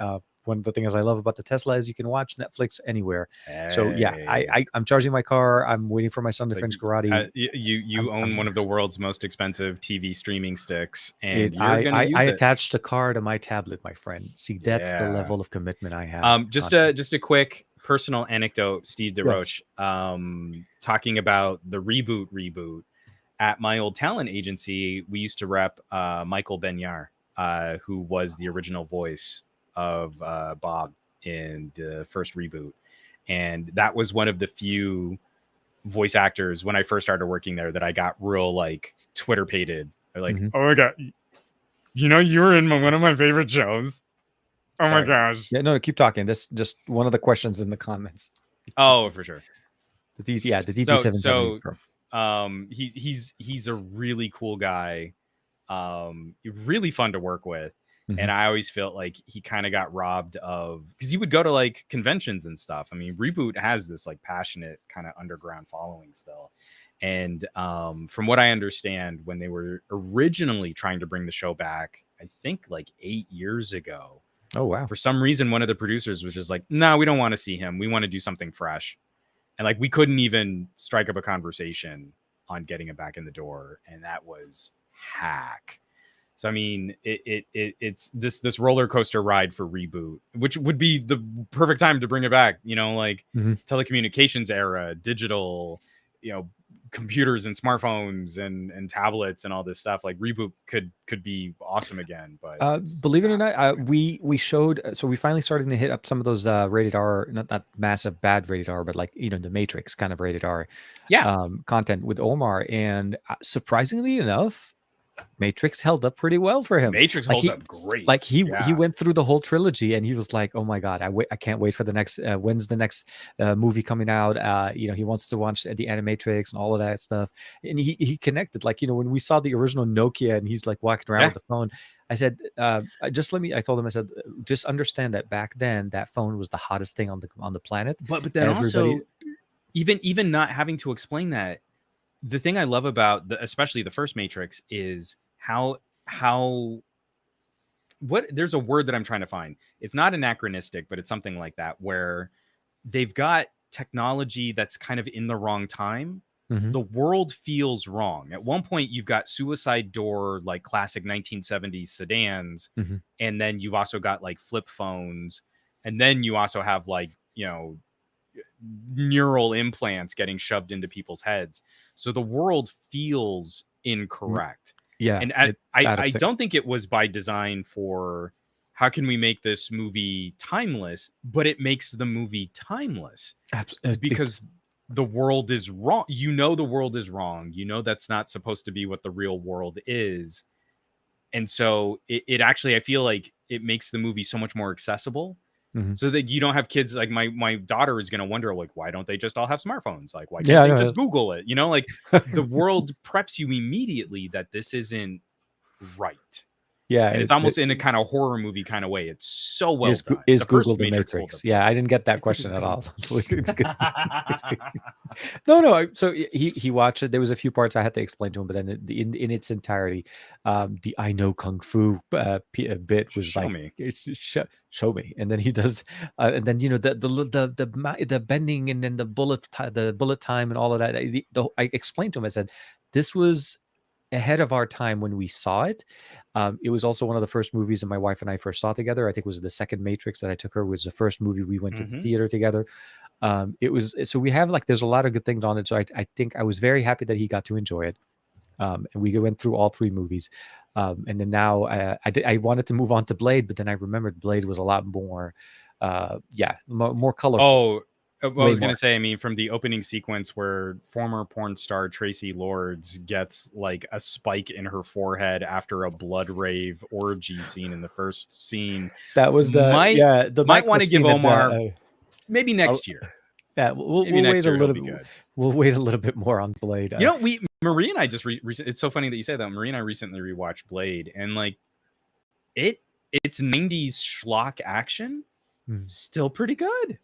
one of the things I love about the Tesla is you can watch Netflix anywhere. So yeah, I'm charging my car. I'm waiting for my son to finish karate. You own one of the world's most expensive TV streaming sticks, and I attached a car to my tablet, my friend. See, that's the level of commitment I have. Just a quick personal anecdote, Steve DeRoche, talking about the reboot. At my old talent agency, we used to rep Michael Benyar, who was the original voice of Bob in the first reboot, and that was one of the few voice actors when I first started working there that I got real like Twitter pated. They're like, oh my god, you were in one of my favorite shows. Oh my gosh. Yeah, no, keep talking. That's just one of the questions in the comments. Oh, for sure. The DT770 Pro. He's a really cool guy. Really fun to work with. And I always felt like he kind of got robbed of, because he would go to like conventions and stuff. I mean, Reboot has this like passionate kind of underground following still. And from what I understand, when they were originally trying to bring the show back, I think like 8 years ago. Oh, wow. For some reason, one of the producers was just like, no, we don't want to see him. We want to do something fresh. And like, we couldn't even strike up a conversation on getting him back in the door. And that was hack. So I mean, it's this roller coaster ride for Reboot, which would be the perfect time to bring it back. Like telecommunications era, digital, computers and smartphones and tablets and all this stuff, like reboot could be awesome again. But believe it or not, we showed, so we finally started to hit up some of those rated R, not massive bad rated R, but like, you know, the Matrix kind of rated R content with Omar, and surprisingly enough, Matrix held up pretty well for him. Matrix Like holds up great. Like he went through the whole trilogy, and he was like, "Oh my god, I can't wait for the next. When's the next movie coming out?" You know, he wants to watch the Animatrix and all of that stuff. And he connected, like, you know, when we saw the original Nokia, and he's like walking around with the phone. I said, I told him, I said, just understand that back then that phone was the hottest thing on the planet. But then also, even not having to explain that, the thing I love about especially the first Matrix is how there's a word that I'm trying to find. It's not anachronistic, but it's something like that, where they've got technology that's kind of in the wrong time. The world feels wrong. At one point, you've got suicide door, like classic 1970s sedans, and then you've also got like flip phones, and then you also have, like, you know, neural implants getting shoved into people's heads. So the world feels incorrect. Yeah. And I don't think it was by design for how can we make this movie timeless, but it makes the movie timeless because the world is wrong. You know, the world is wrong. You know, that's not supposed to be what the real world is. And so it actually, I feel like it makes the movie so much more accessible. So that you don't have kids like my daughter is going to wonder, like, why don't they just all have smartphones? Like, why can't they just Google it? You know, like the world preps you immediately that this isn't right. Yeah, and it's almost in a kind of horror movie kind of way. It's so well done. Is Google the Matrix? Yeah, I didn't get that question at all. No. So he watched it. There was a few parts I had to explain to him, but then in its entirety, the I know kung fu bit was show me. Show me, and then he does, and then, you know, the bending, and then the bullet time and all of that. I explained to him. I said, this was ahead of our time when we saw it. It was also one of the first movies that my wife and I first saw together. I think it was the second Matrix that I took her, was the first movie we went to the theater together. It was, so we have, like, there's a lot of good things on it. So I think I was very happy that he got to enjoy it. And we went through all three movies. And then now I wanted to move on to Blade, but then I remembered Blade was a lot more, more colorful. Oh, I was going to say, I mean, from the opening sequence where former porn star Tracy Lords gets like a spike in her forehead after a blood rave orgy scene in the first scene. That was might want to give Omar maybe next year. Yeah, we'll wait a little bit. We'll wait a little bit more on Blade. You know, Marie and I just it's so funny that you say that. Marie and I recently rewatched Blade, and like it's 90s schlock action, still pretty good.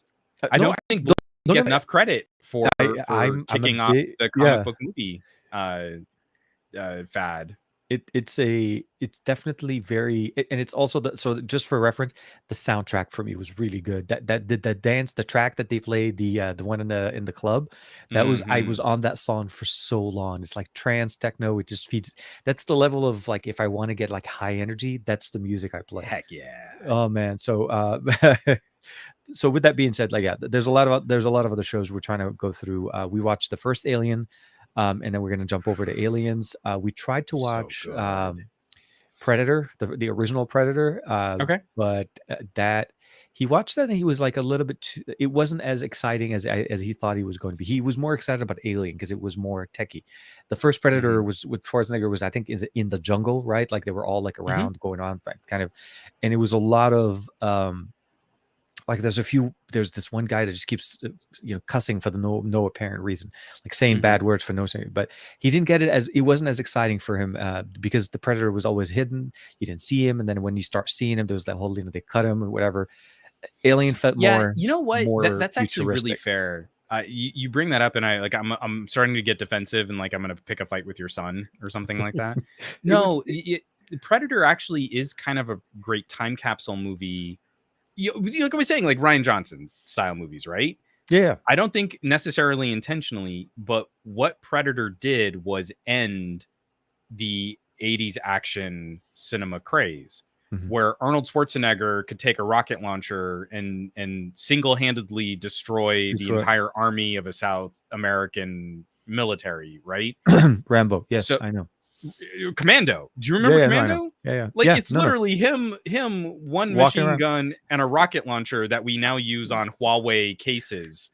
I don't think Blade get enough credit for kicking off the comic book movie fad. It's definitely very, and it's also so just for reference, the soundtrack for me was really good. The track that they played, the one in the club, that was, I was on that song for so long. It's like trance techno. It just feeds. That's the level of, like, if I want to get like high energy, that's the music I play. Heck yeah. Oh man. So so with that being said, like, yeah, there's a lot of other shows we're trying to go through. We watched the first Alien. And then we're going to jump over to Aliens. We tried to watch Predator, the original Predator. But that he watched that and he was like a little bit too, it wasn't as exciting as he thought he was going to be. He was more excited about Alien because it was more techie. The first Predator was with Schwarzenegger, was, I think, is in the jungle, right? Like they were all like around going on kind of, and it was a lot of like there's this one guy that just keeps cussing for the no apparent reason, like saying bad words for no reason. But he didn't get it, as it wasn't as exciting for him because the Predator was always hidden. You didn't see him, and then when you start seeing him, there was that whole, they cut him or whatever. Alien felt more. You know what? That's actually really fair. You bring that up, and I'm starting to get defensive, and like I'm gonna pick a fight with your son or something like that. No, Predator actually is kind of a great time capsule movie. Like I was saying, like Rian Johnson style movies, right? Yeah. I don't think necessarily intentionally, but what Predator did was end the 80s action cinema craze, where Arnold Schwarzenegger could take a rocket launcher and single-handedly destroy the entire army of a South American military, right? Rambo. Yes, So I know. Commando. Do you Yeah, remember yeah, no, I know. Commando? Yeah, yeah, Like yeah. it's No, no. literally him, one Walking machine around. gun and a rocket launcher that we now use on Huawei cases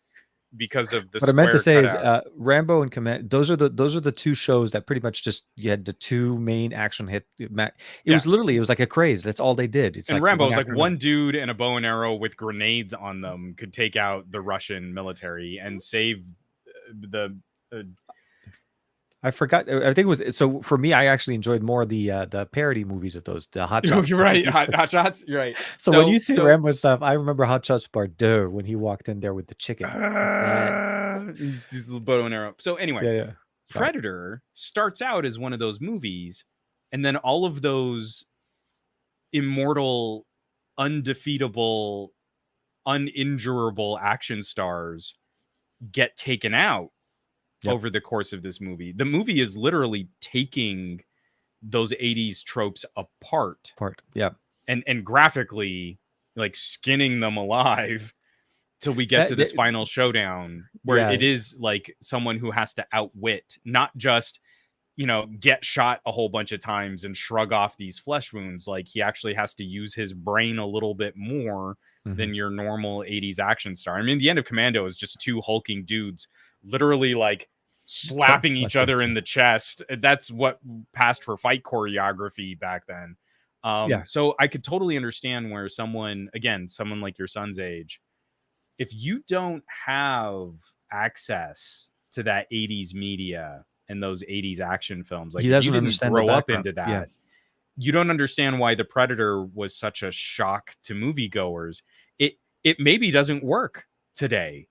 because of the What I meant to square say is cutout. Rambo and Command. Those are the two shows that pretty much just you had the two main action hit. It was Yeah. literally, it was like a craze. That's all they did. It's And like Rambo one is like after another. one dude and a bow and arrow with grenades on them could take out the Russian military and save the. I forgot. I think it was so for me. I actually enjoyed more the parody movies of those, the Hot Shots You're right, movies. hot shots. You're right. So when you say Rambo stuff, I remember Hot Shots Part 2 when he walked in there with the chicken. He's the bow and arrow. So anyway, Yeah, yeah. Predator starts out as one of those movies, and then all of those immortal, undefeatable, uninjurable action stars get taken out over the course of this movie. The movie is literally taking those 80s tropes apart. Yeah. And graphically like skinning them alive till we get to this final showdown where it is like someone who has to outwit, not just, you know, get shot a whole bunch of times and shrug off these flesh wounds. Like he actually has to use his brain a little bit more than your normal 80s action star. I mean, the end of Commando is just two hulking dudes literally like slapping each other in the chest. That's what passed for fight choreography back then. So I could totally understand where someone like your son's age, if you don't have access to that 80s media and those 80s action films, like he if you doesn't didn't understand grow the up background. into that, you don't understand why The Predator was such a shock to moviegoers. It maybe doesn't work today,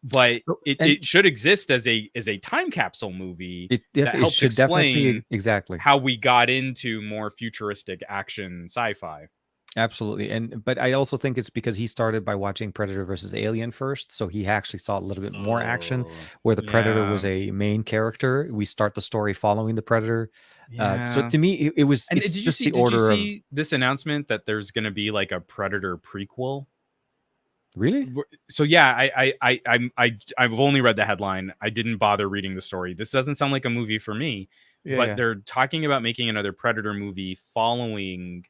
but it should exist as a time capsule movie that helps explain exactly how we got into more futuristic action sci-fi. Absolutely. But I also think it's because he started by watching Predator versus Alien first. So he actually saw a little bit more action where the Predator was a main character. We start the story following the Predator. So to me, it was, and it's did just you see, the order did you see this announcement that there's going to be like a Predator prequel? Really? So yeah, I've only read the headline. I didn't bother reading the story. This doesn't sound like a movie for me, but they're talking about making another Predator movie following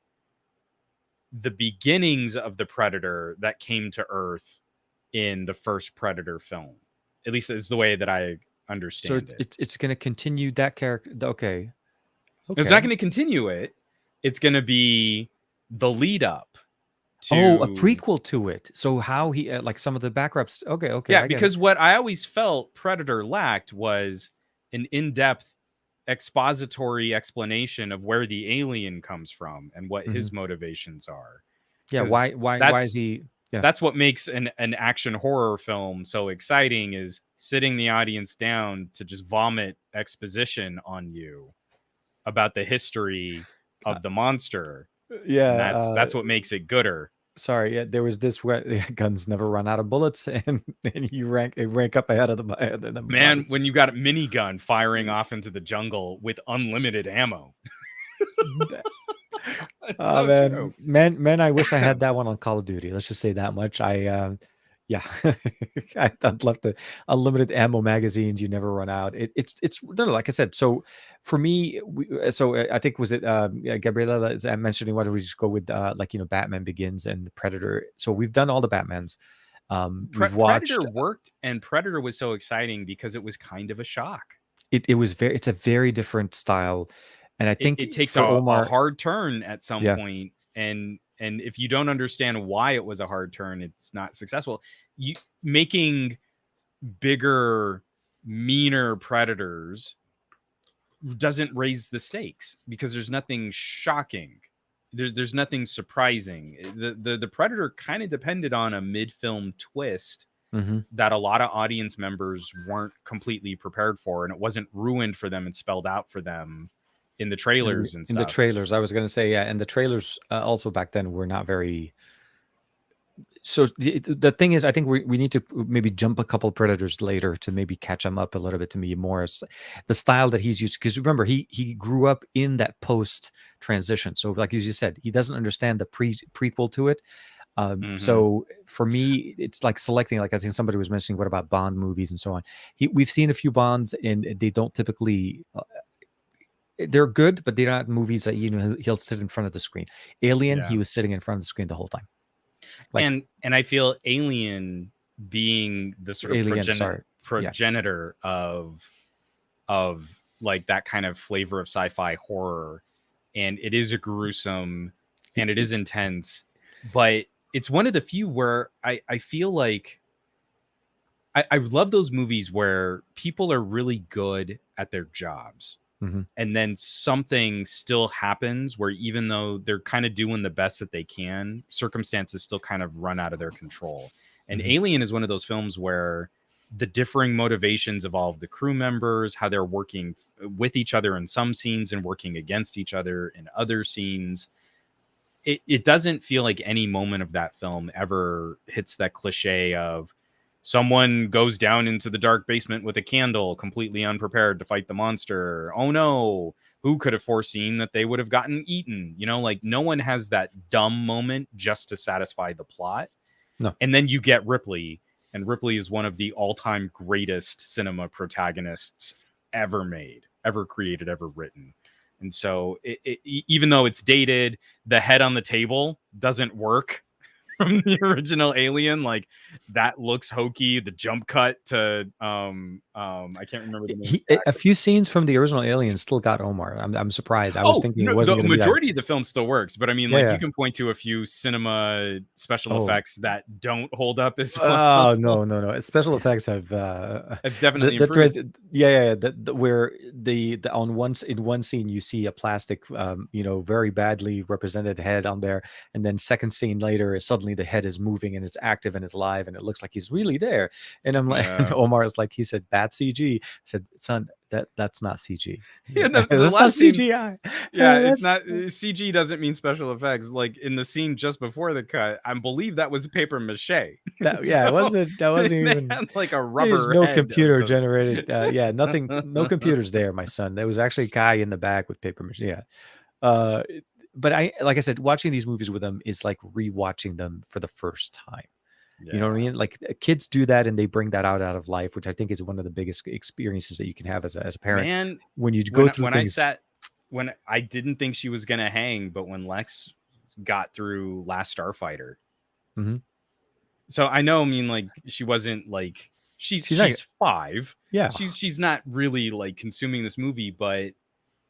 the beginnings of the Predator that came to Earth in the first Predator film. At least is the way that I understand it. It's going to continue that character. Okay. It's not going to continue it. It's going to be the lead up to a prequel to it. So how he like some of the backups. Okay. Yeah, because what I always felt Predator lacked was an in-depth expository explanation of where the alien comes from and what his motivations are. Yeah, why is he? Yeah. That's what makes an action horror film so exciting, is sitting the audience down to just vomit exposition on you about the history of the monster. Yeah, and that's what makes it gooder. Sorry, there was this where guns never run out of bullets, and you rank up ahead of the man. When you got a minigun firing off into the jungle with unlimited ammo. Oh so man, I wish I had that one on Call of Duty. Let's just say that much. I'd love the unlimited ammo magazines. You never run out. It's no, like I said. So for me, I think was it Gabriela is mentioning, why don't we just go with Batman Begins and Predator. So we've done all the Batmans. We've watched. Predator worked, and Predator was so exciting because it was kind of a shock. It's a very different style. And I think it takes a hard turn at some point, and if you don't understand why it was a hard turn, it's not successful. You making bigger, meaner predators doesn't raise the stakes because there's nothing shocking. There's nothing surprising. The Predator kind of depended on a mid-film twist that a lot of audience members weren't completely prepared for, and it wasn't ruined for them and spelled out for them in the trailers and stuff. In the trailers, I was going to say, and the trailers also back then were not very. So the thing is, I think we need to maybe jump a couple Predators later to maybe catch him up a little bit to me more. The style that he's used, because remember, he grew up in that post transition. So like as you said, he doesn't understand the prequel to it. Mhm. So for me, it's like selecting, like I think somebody was mentioning, what about Bond movies and so on? We've seen a few Bonds, and they don't typically, they're good, but they're not movies that, he'll sit in front of the screen. Alien, Yeah. he was sitting in front of the screen the whole time. Like And I feel Alien being the sort of Alien, sorry. Yeah. progenitor of like that kind of flavor of sci-fi horror, and it is a gruesome It- and it it- is intense, but it's one of the few where I feel like I love those movies where people are really good at their jobs, mhm, and then something still happens where even though they're kind of doing the best that they can, circumstances still kind of run out of their control. And mhm. Alien is one of those films where the differing motivations of all of the crew members, how they're working with each other in some scenes and working against each other in other scenes, it doesn't feel like any moment of that film ever hits that cliche of someone goes down into the dark basement with a candle completely unprepared to fight the monster. Oh no, who could have foreseen that they would have gotten eaten? Like no one has that dumb moment just to satisfy the plot. No. And then you get Ripley, and Ripley is one of the all-time greatest cinema protagonists ever made, ever created, ever written. And so even though it's dated, the head on the table doesn't work from the original Alien. Like that looks hokey. The jump cut to I can't remember the name of the A actor. few scenes from the original Alien still got Omar. I'm surprised. I was Oh, thinking it no, wasn't the going to be that. majority of the film still works, but I mean, Yeah, like, yeah. you can point to a few cinema special Oh, effects that don't hold up as well. oh no, no, no! Special effects have It's the definitely the thread. improved. Yeah, yeah, yeah. Where the on in one scene you see a plastic, very badly represented head on there, and then second scene later, suddenly the head is moving and it's active and it's live and it looks like he's really there. And I'm like, and Yeah. Omar is like, he said, "Bad CG." I said, "Son, that's not CG. Yeah, the That's not last scene. CGI. Yeah, it's That's not CG doesn't mean special effects. Like in the scene just before the cut, I believe that was paper mache. that. Yeah, it So wasn't. That wasn't they even. had like a There's rubber no head of computer some. generated. Yeah, nothing. No computers there, my son. There was actually a guy in the back with paper machine. Yeah. Uh, but like I said, watching these movies with them is like rewatching them for the first time. You know what I Yeah, mean? Like kids do that and they bring that out of life, which I think is one of the biggest experiences that you can have as a parent man. when you go When through when I things. sat when I didn't think she was gonna hang, but when Lex got through Last Starfighter, Mhm. so I know. I mean, like she wasn't like She's like, she's 5. yeah, She's not really like consuming this movie, but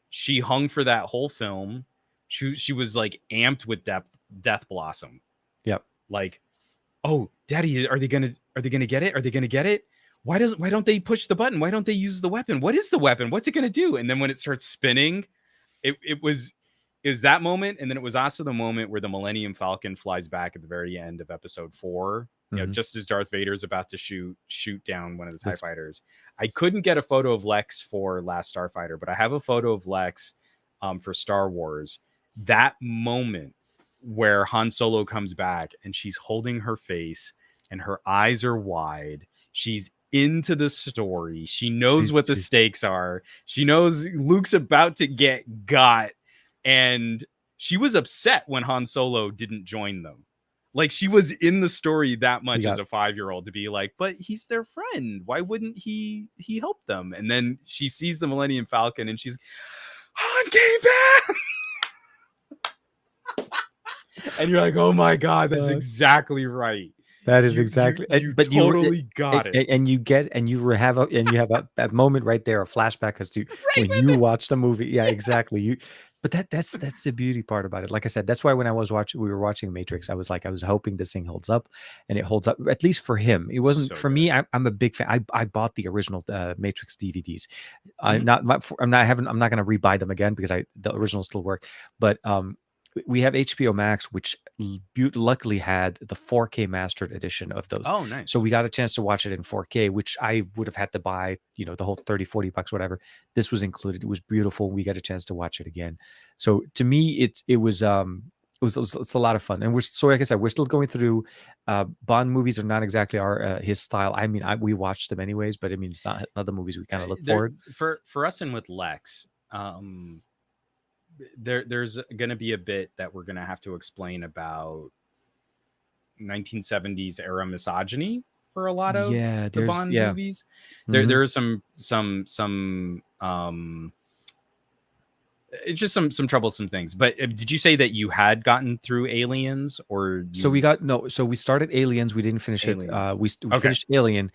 she hung for that whole film. She was like amped with Death Blossom. yep. Like, oh, Daddy, are they gonna get it? Are they gonna get it? Why don't they push the button? Why don't they use the weapon? What is the weapon? What's it gonna do? And then when it starts spinning, it was is that moment, and then it was also the moment where the Millennium Falcon flies back at the very end of episode 4. Hmm. Just as Darth Vader's about to shoot down one of the TIE That's fighters. I couldn't get a photo of Lex for Last Starfighter, but I have a photo of Lex for Star Wars. That moment where Han Solo comes back and she's holding her face and her eyes are wide. She's into the story. She knows what the she's stakes are. She knows Luke's about to get got. And she was upset when Han Solo didn't join them. Like she was in the story that we much as got. a 5-year-old to be like, but he's their friend. Why wouldn't he help them? And then she sees the Millennium Falcon and she's Han came back. And you're like, oh my God, that's exactly right. That is You exactly. you But totally got it. and you get and you have that moment right there, a flashback as to Right when with you it. watch the movie. Yeah, Yeah. exactly. But that's the beauty part about it. Like I said, that's why when we were watching Matrix, I was like, I was hoping this thing holds up, and it holds up at least for him. It wasn't So for me. good. I'm a big fan. I bought the original Matrix DVDs. Mhm. I'm not going to rebuy them again because the originals still work. But we have HBO Max, which luckily had the 4K mastered edition of those. Oh, So nice. we got a chance to watch it in 4K, which I would have had to buy, the whole 30, $40, whatever. This was included. It was beautiful. We got a chance to watch it again. So to me, it's a lot of fun. And like I said, we're still going through Bond movies are not exactly his style. I mean, we watched them anyways, but I mean, it's not other movies we kind of look There forward. for us and with Lex, there's gonna be a bit that we're gonna have to explain about 1970s era misogyny for a lot of Yeah, the there's Bond yeah. movies. Mhm. There are some it's just some troublesome things. But did you say that you had gotten through Aliens, or So we you got no. So we started Aliens. We didn't finish it. Alien? We Okay, finished Alien.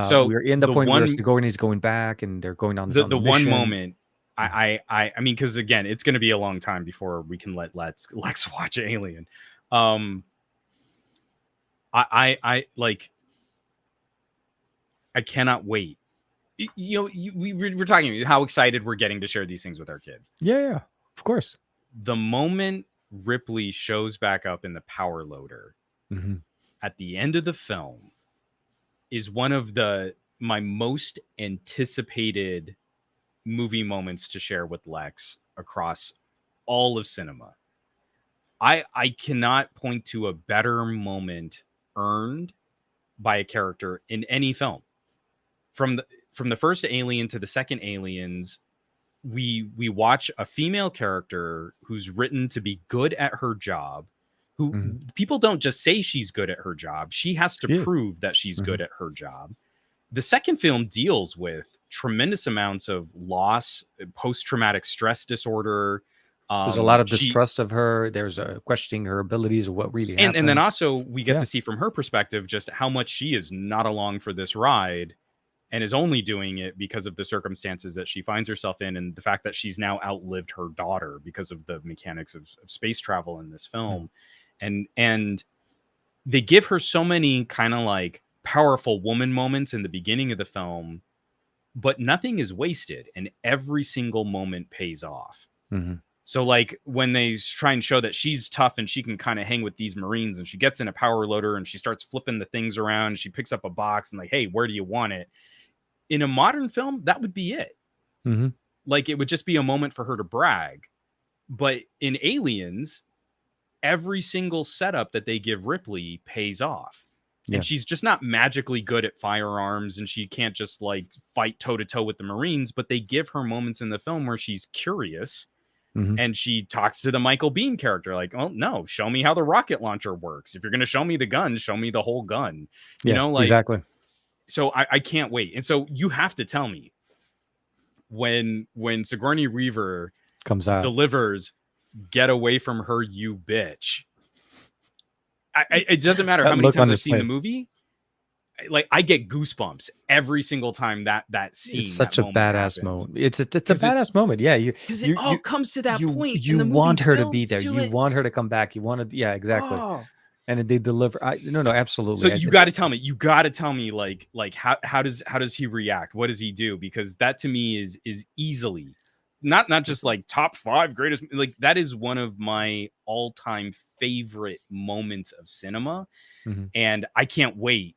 so We're in the the point where one Sigourney's going back, and they're going on this on the the one mission. moment Mhm. I mean, because again, it's going to be a long time before we can let Lex watch Alien. Um, I like I cannot wait. You know, we're talking about how excited we're getting to share these things with our kids. Yeah, yeah, of course. The moment Ripley shows back up in the power loader Hmm. at the end of the film is one of my most anticipated movie moments to share with Lex across all of cinema. I cannot point to a better moment earned by a character in any film. From the first Alien to the second Aliens, we watch a female character who's written to be good at her job, who Hmm. people don't just say she's good at her job. She has to Yeah. prove that she's Hmm. good at her job. The second film deals with tremendous amounts of loss, post-traumatic stress disorder. There's a lot of She distrust of her. There's a questioning her abilities of what really and then happened. also we get Yeah. to see from her perspective just how much she is not along for this ride and is only doing it because of the circumstances that she finds herself in, and the fact that she's now outlived her daughter because of the mechanics of space travel in this Mhm. film. And they give her so many kind of like powerful woman moments in the beginning of the film, but nothing is wasted and every single moment pays off. Mhm. So like when they try and show that she's tough and she can kind of hang with these Marines, and she gets in a power loader and she starts flipping the things around, she picks up a box and like, hey, where do you want it? In a modern film, that would be it. Mhm. Like it would just be a moment for her to brag. But in Aliens, every single setup that they give Ripley pays off. And Yeah. she's just not magically good at firearms, and she can't just like fight toe to toe with the Marines, but they give her moments in the film where she's curious Mhm. and she talks to the Michael Biehn character like, oh no, show me how the rocket launcher works. If you're going to show me the gun, show me the whole gun. You Yeah, know, like, exactly. so I can't wait. And so you have to tell me when Sigourney Weaver Comes out. delivers "Get away from her, you bitch." It doesn't matter how That many look on times I've his seen the face. movie. Like I get goosebumps every single time that It's scene, that such a moment badass happens, moment. It's a because badass moment. Yeah, it all you comes to that point, and you the movie want her to be builds there. to You it. want her to come back. You want to, yeah, exactly. Oh, And then they deliver. No, no, so absolutely. you got to tell me. You got to tell me, like how does he react? What does he do? Because that to me is easily not just like top 5 greatest. Like that is one of my all time favorite moments of cinema, Mhm. and I can't wait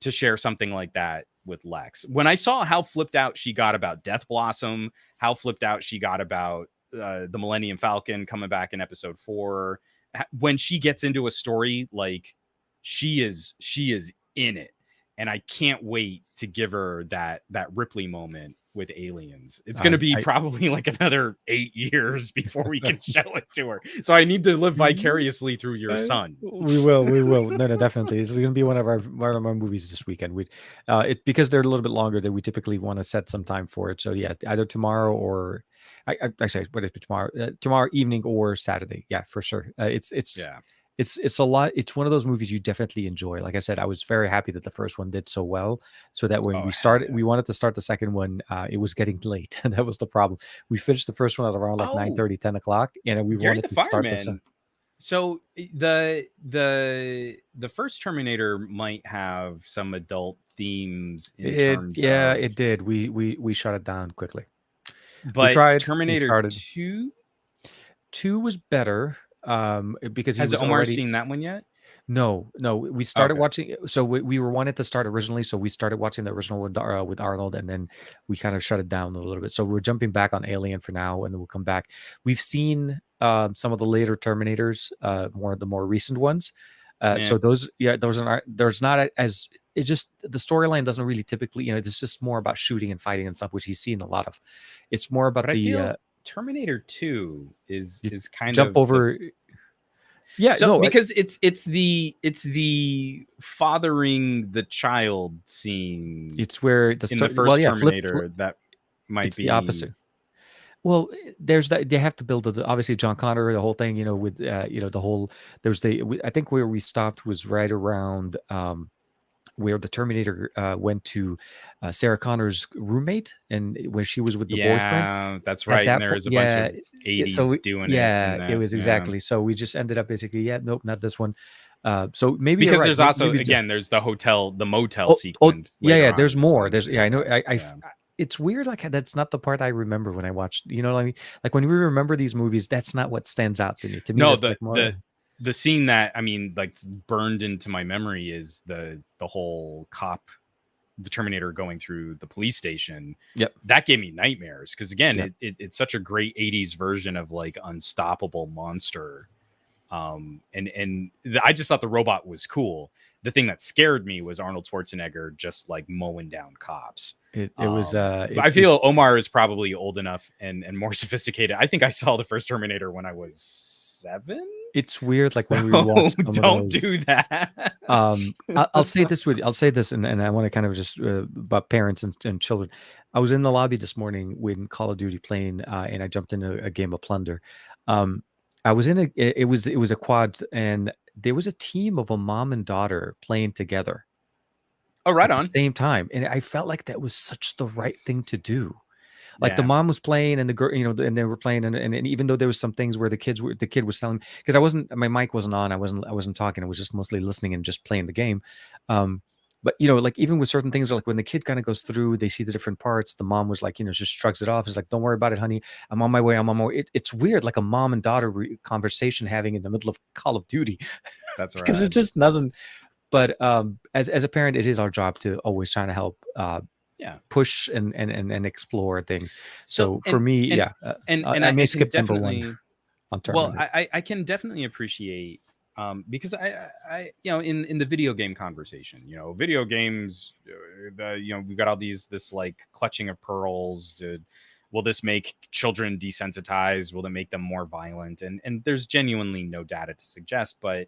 to share something like that with Lex. When I saw how flipped out she got about Death Blossom, how flipped out she got about the Millennium Falcon coming back in episode 4, when she gets into a story, like she is in it, and I can't wait to give her that Ripley moment with Aliens. It's going to be I probably like another 8 years before we can show it to her. So I need to live vicariously through your son. we will, we will. No, no, definitely. This is going to be one of our movies this weekend. We, it because they're a little bit longer that we typically want to set some time for it. So yeah, either tomorrow or, actually, what is it tomorrow? Tomorrow evening or Saturday. Yeah, for sure. Yeah. It's a lot. It's one of those movies you definitely enjoy. Like I said, I was very happy that the first one did so well, so that when Oh, we hell started, yeah. we wanted to start the second one. It was getting late, and that was the problem. We finished the first one at around like Oh, 9:30, 10 o'clock, and we Gary wanted the to start the Fireman. So the first Terminator might have some adult themes in terms Yeah, of, it did. We shut it down quickly. We but tried. We Terminator started. 2, 2 was better, because he has was Omar already. seen that one yet? No, no, we started Okay. watching. So we were wanted to start originally, so we started watching the original with Arnold, and then we kind of shut it down a little bit. So we're jumping back on Alien for now, and then we'll come back. We've seen some of the later Terminators, the more recent ones. Yeah. So those, yeah, those are there's not as it just the storyline doesn't really typically, it's just more about shooting and fighting and stuff, which he's seen a lot of. It's more about But I the feel Terminator 2 you is kind jump of the over. Yeah, So no, because it's the fathering the child scene it's where the in the well, first yeah, Terminator that might it's the be. opposite. Well, there's that they have to build obviously John Connor, the whole thing, with the whole there's I think where we stopped was right around where the Terminator went to Sarah Connor's roommate, and when she was with the boyfriend Yeah, that's at right. And that point, there's a bunch yeah. of 80s doing it in It that. was Yeah. exactly. So we just ended up basically, yeah, nope, not this one. So maybe you're Because right. there's also, Maybe again, there's the motel oh, sequence yeah, later yeah. on in There's the more. film. I know. Yeah. It's weird. Like that's not the part I remember when I watched. You know what I mean? Like when we remember these movies, that's not what stands out to me. To me, No, that's the like more. the scene that, I mean, like burned into my memory is the whole cop, the Terminator going through the police station. Yep. That gave me nightmares because, again, Yep. it's such a great 80s version of like unstoppable monster. I just thought the robot was cool. The thing that scared me was Arnold Schwarzenegger just like mowing down cops. It was. I feel Omar is probably old enough and more sophisticated. I think I saw the first Terminator when I was 7. It's weird. Like when we watched some of Don't those. do that. I'll say this I'll say this, and I want to kind of just about parents and children. I was in the lobby this morning when Call of Duty playing, and I jumped into a game of Plunder. I was in it was a quad, and there was a team of a mom and daughter playing together Oh, right at the on. same time, and I felt like that was such the right thing to do. Like the Yeah. mom was playing and the girl, and they were playing, and even though there was some things where the kid was telling, because my mic wasn't on, I wasn't talking, I was just mostly listening and just playing the game. But like even with certain things, like when the kid kind of goes through, they see the different parts. The mom was like, just shrugs it off. It's like, don't worry about it, honey. I'm on my way. I'm on my way. It's weird, like a mom and daughter conversation having in the middle of Call of Duty. That's right. Because it just doesn't. But as a parent, it is our job to always trying to help push and explore things. So for me, I may skip number one on Terminator. Well, I can definitely appreciate because I in the video game conversation, video games, we've got all this like clutching of pearls. Will this make children desensitized? Will it make them more violent? And there's genuinely no data to suggest, but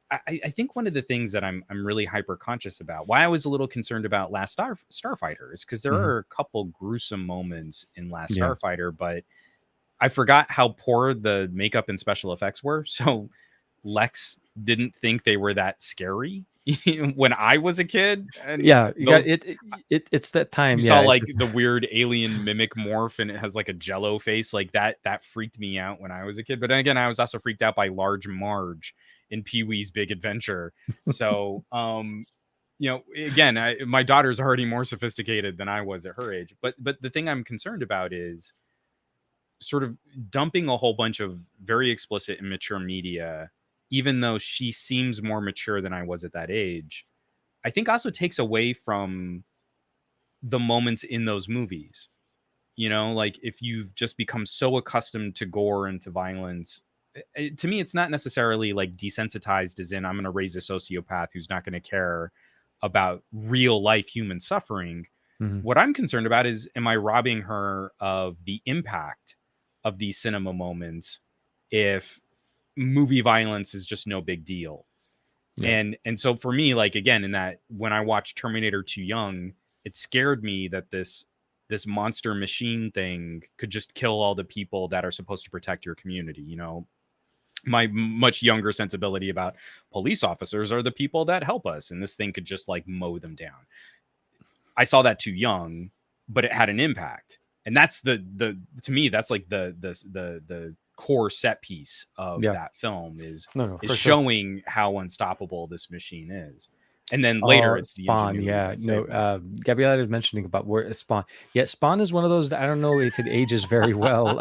I think one of the things that I'm really hyper conscious about, why I was a little concerned about Last Starfighter, is because there are a couple gruesome moments in Last Starfighter, but I forgot how poor the makeup and special effects were. So Lex didn't think they were that scary when I was a kid. And it's that time. You saw like the weird alien mimic morph, and it has like a Jello face, like that. That freaked me out when I was a kid. But then again, I was also freaked out by Large Marge in Pee-wee's Big Adventure. So, again, my daughter's already more sophisticated than I was at her age. But the thing I'm concerned about is sort of dumping a whole bunch of very explicit and mature media, even though she seems more mature than I was at that age, I think also takes away from the moments in those movies. Like if you've just become so accustomed to gore and to violence, to me, it's not necessarily like desensitized as in I'm going to raise a sociopath who's not going to care about real life human suffering. What I'm concerned about is, am I robbing her of the impact of these cinema moments if movie violence is just no big deal? And so for me, like, again, in that, when I watched Terminator 2 Young, it scared me that this monster machine thing could just kill all the people that are supposed to protect your community. My much younger sensibility about police officers are the people that help us, and this thing could just like mow them down. I saw that too young, but it had an impact. And that's to me, that's like the core set piece of that film is showing how unstoppable this machine is. And then later it's Spawn. Gabriella is mentioning about where Spawn. Yeah, Spawn is one of those that I don't know if it ages very well.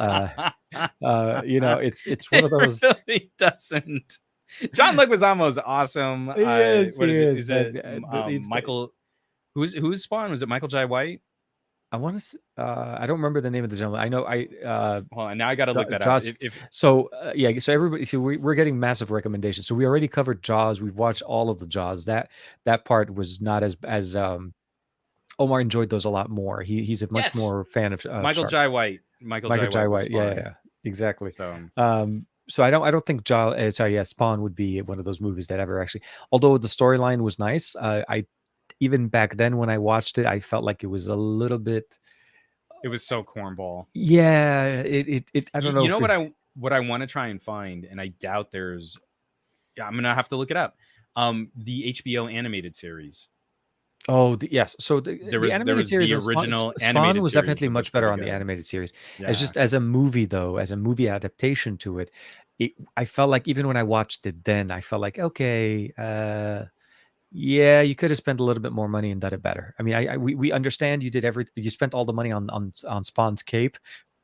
It's one of those. It really doesn't. John Leguizamo's awesome. Yes, what he is is. it? Michael. Who's Spawn? Was it Michael Jai White? I want to. I don't remember the name of the gentleman. I know. Hold on, now I got to look that Jaws, up. So everybody. So we're getting massive recommendations. So we already covered Jaws. We've watched all of the Jaws. That part was not as Omar enjoyed those a lot more. He's a much more fan of Michael Jai White. Michael Jai White. Yeah, exactly. So, So I don't think Spawn would be one of those movies that ever actually. Although the storyline was nice, I even back then when I watched it, I felt like it was a little bit. It was so cornball. Yeah, it I don't know You if know we. what I want to try and find, and I doubt there's. Yeah, I'm gonna have to look it up. The HBO animated series. Oh, yes. So the There animated was series the and original Spawn animated was series definitely that was much better pretty on the good. animated series. As Yeah, just as a movie though, as a movie adaptation to it, I felt like even when I watched it then, I felt like okay, yeah, you could have spent a little bit more money and done it better. I mean, we understand you spent all the money on Spawn's cape,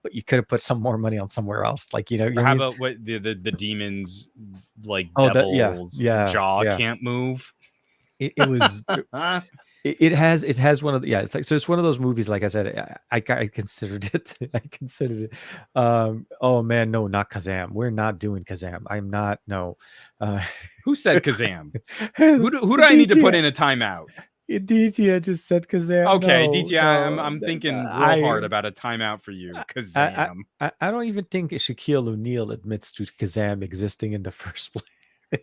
but you could have put some more money on somewhere else. Like you know or what I how mean? about what the demons like Oh, that yeah, devil's yeah, jaw yeah. can't move? It was. It has one of the yeah. It's like so. It's one of those movies. Like I said, I considered it. I considered it. Oh man, no, not Kazam. We're not doing Kazam. I'm not. No. Uh, Who said Kazam? Who do I need to put DTI. in a timeout? DTI just said Kazam. Okay, No, DTI, no. I'm thinking real hard I about a timeout for you. I I Kazam. I don't even think Shaquille O'Neal admits to Kazam existing in the first place.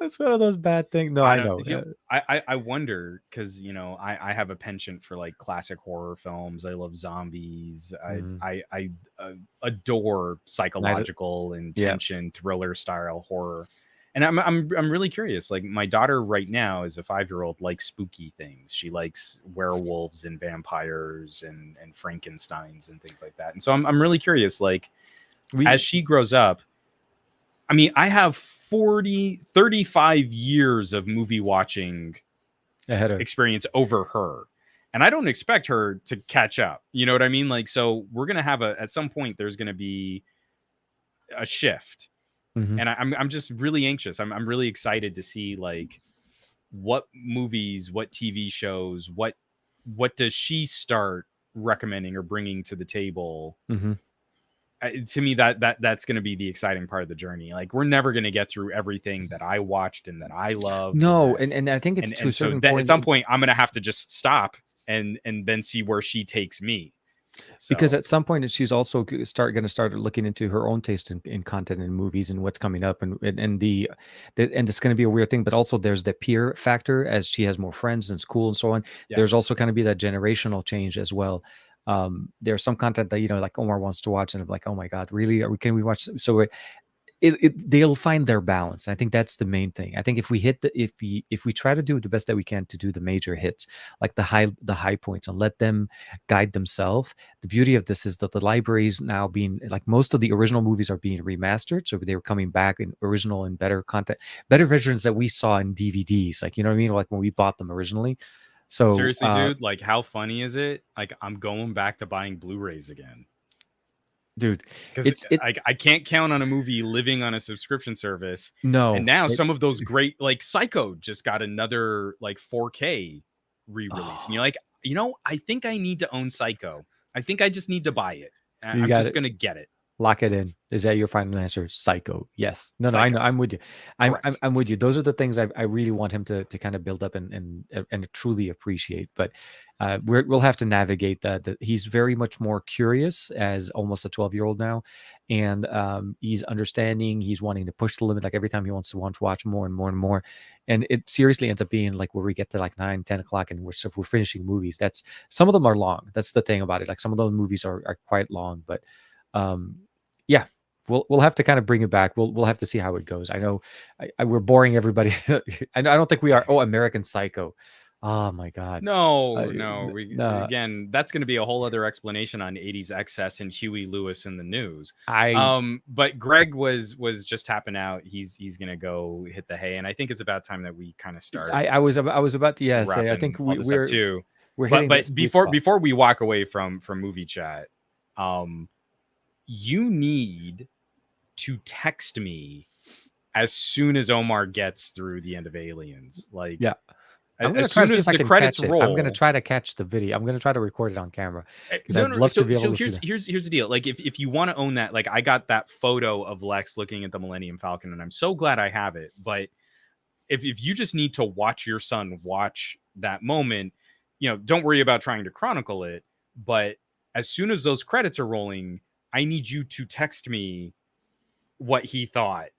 It's one of those bad things. No, I I don't know. you know, I wonder because I have a penchant for like classic horror films. I love zombies. Mhm. I adore Neither. psychological and Yeah. tension thriller style horror. And I'm really curious. Like my daughter right now is a 5-year-old, likes spooky things. She likes werewolves and vampires and Frankensteins and things like that. And so I'm really curious, like as We she grows up, I mean, I have 35 years of movie watching ahead of. experience over her. And I don't expect her to catch up. You know what I mean? Like, so we're going to have at some point, there's going to be a shift. Mhm. And I'm just really anxious. I'm really excited to see like what movies, what TV shows, what does she start recommending or bringing to the table. Mhm. To me that's going to be the exciting part of the journey. Like we're never going to get through everything that I watched and that I loved and No, that and I think it's to a and so certain that at point some point I'm going to have to just stop and then see where she takes me. because So at some point she's also going to start looking into her own taste in content and movies and what's coming up and and it's going to be a weird thing. But also there's the peer factor as she has more friends in school and so on. yeah, There's also going to be that generational change as well. There's some content that like Omar wants to watch, and I'm like, oh my god, really? Can we watch? So they'll find their balance. And I think that's the main thing. I think if we hit if we try to do the best that we can to do the major hits, like the high points, and let them guide themselves. The beauty of this is that the libraries now being like most of the original movies are being remastered, so they were coming back in original and better content, better versions that we saw in DVDs. Like you know what I mean? Like when we bought them originally. So seriously dude, like how funny is it? Like I'm going back to buying Blu-rays again dude, because it I can't count on a movie living on a subscription service. And no. now some of those great, like Psycho just got another like 4K re-release, and you're Oh, like, I think I need to own Psycho. I think I just need to buy it. you I'm got just it. gonna get it. Lock it in. Is that your final answer? Psycho. Yes. No, no, I know. Psycho, I'm with you. I'm correct. I'm with you. Those are the things I really want him to kind of build up and truly appreciate. But we'll have to navigate that. He's very much more curious as almost a 12-year-old now, and he's understanding. He's wanting to push the limit. Like every time he wants to watch more and more and more, and it seriously ends up being like where we get to like 9, 10 o'clock, and we're finishing movies. That's some of them are long. That's the thing about it. Like some of those movies are quite long, but um yeah, we'll have to kind of bring it back. We'll have to see how it goes. I know we're boring everybody. I don't think we are. Oh, American Psycho. Oh my god. No, Nah, again, that's going to be a whole other explanation on 80s excess and Huey Lewis in the news. I But Greg was just tapping out. He's going to go hit the hay, and I think it's about time that we kind of start I was about to say I think wrapping all this up too. we're But hitting that but sweet before spot. before we walk away from movie chat, you need to text me as soon as Omar gets through the end of Aliens. Like Yeah. I'm gonna as try to soon see as if I the can credits catch it. I'm gonna roll. try to catch the video. I'm gonna try to record it on camera because No, I'd no. love to So be able so to see here's that. here's the deal. Like if you want to own that, like I got that photo of Lex looking at the Millennium Falcon, and I'm so glad I have it. But if you just need to watch your son watch that moment, don't worry about trying to chronicle it. But as soon as those credits are rolling, I need you to text me what he thought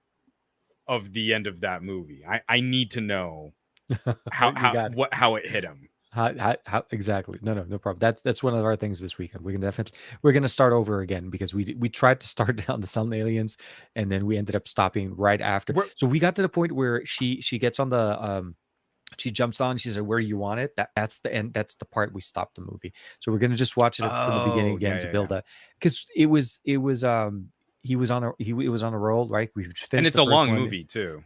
of the end of that movie. I need to know You got it. how it hit him. How exactly? No problem. That's one of our things this weekend. We're gonna start over again because we tried to start down the Sun Aliens, and then we ended up stopping right after. So we got to the point where she gets on the she jumps on. She said, "Where do you want it?" That's the end. That's the part we stopped the movie. So we're gonna just watch it from the beginning again to build up, because it was he was on a roll, right? We finished, and it's the a first long one. movie too.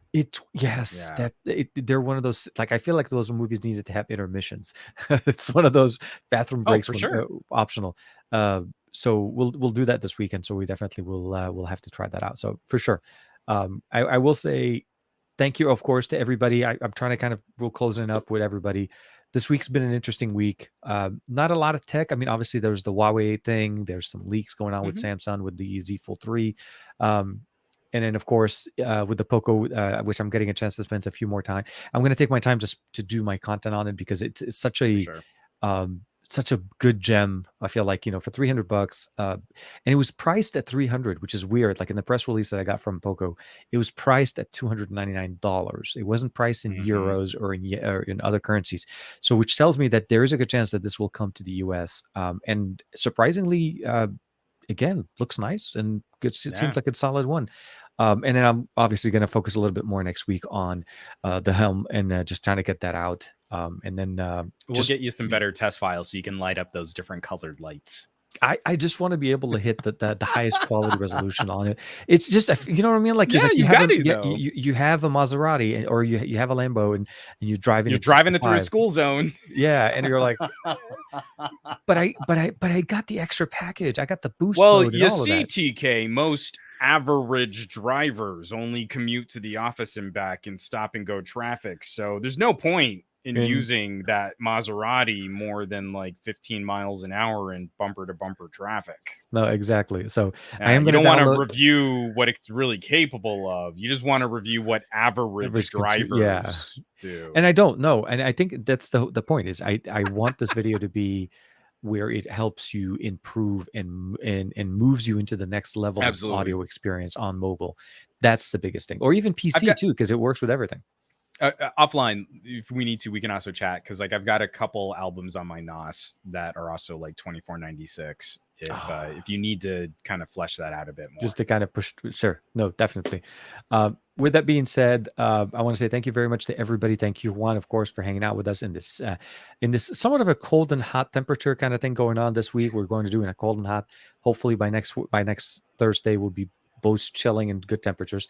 Yes, Yeah. they're one of those, like, I feel like those movies needed to have intermissions. It's one of those bathroom Oh, breaks for when sure. optional. So we'll do that this weekend. So we definitely will have to try that out. So for sure, I will say thank you, of course, to everybody. I'm trying to kind of, we're closing up with everybody. This week's been an interesting week. Not a lot of tech. I mean, obviously there's the Huawei thing. There's some leaks going on with Samsung with the Z Fold 3. And then, of course, with the POCO, which I'm getting a chance to spend a few more time. I'm going to take my time just to do my content on it, because it's such a good gem. I feel like, for $300, and it was priced at 300, which is weird. Like in the press release that I got from POCO, it was priced at $299. It wasn't priced in euros or in other currencies. So, which tells me that there is a good chance that this will come to the US. And surprisingly, again, looks nice, and it seems like a solid one. And then I'm obviously going to focus a little bit more next week on the helm, and just trying to get that out. And then we'll get you some better test files so you can light up those different colored lights. I just want to be able to hit the highest quality resolution on it. It's just, you know what I mean? Like, yeah, like you have a Maserati, or you have a Lambo, and you're driving it through a school zone. Yeah, and you're like, but I got the extra package. I got the boost well, mode and you all see, of that. TK, most average drivers only commute to the office and back in stop and go traffic, so there's no point in using that Maserati more than like 15 miles an hour in bumper to bumper traffic. No, exactly. So I am you going don't to want to review what it's really capable of. You just want to review what average drivers do. And I don't know. And I think that's the point is I want this video to be where it helps you improve and moves you into the next level of audio experience on mobile. That's the biggest thing. Or even PC too, because it works with everything. Offline, if we need to, we can also chat, because like I've got a couple albums on my NOS that are also like $24.96. If you need to kind of flesh that out a bit more, just to kind of push. Sure, no, definitely. With that being said, I want to say thank you very much to everybody. Thank you, Juan, of course, for hanging out with us in this somewhat of a cold and hot temperature kind of thing going on this week. We're going to do in a cold and hot. Hopefully by next Thursday we'll be both chilling and good temperatures.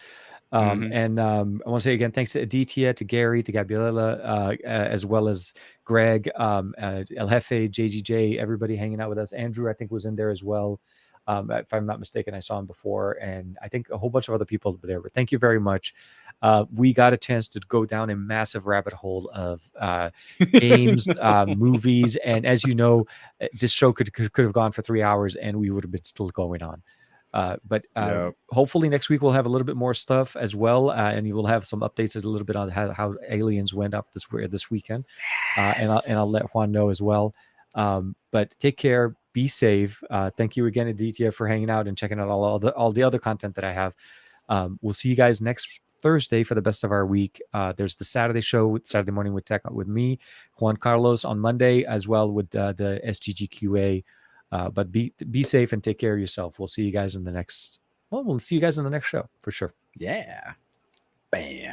And I want to say again, thanks to Aditya, to Gary, to Gabriela, as well as Greg, El Jefe, JGJ, everybody hanging out with us. Andrew, I think, was in there as well. If I'm not mistaken, I saw him before, and I think a whole bunch of other people there. But thank you very much. We got a chance to go down a massive rabbit hole of games, movies, and as you know, this show could have gone for 3 hours, and we would have been still going on. But hopefully next week we'll have a little bit more stuff as well, and you will have some updates a little bit on how Aliens went up this weekend. And I'll let Juan know as well. But take care, be safe. Thank you again, Aditya, for hanging out and checking out all the other content that I have. We'll see you guys next Thursday for the best of our week. There's the Saturday show, Saturday morning with tech with me, Juan Carlos, on Monday as well with the SGGQA. But be safe and take care of yourself. We'll see you guys in the next. Well, we'll see you guys in the next show for sure. Yeah. Bam.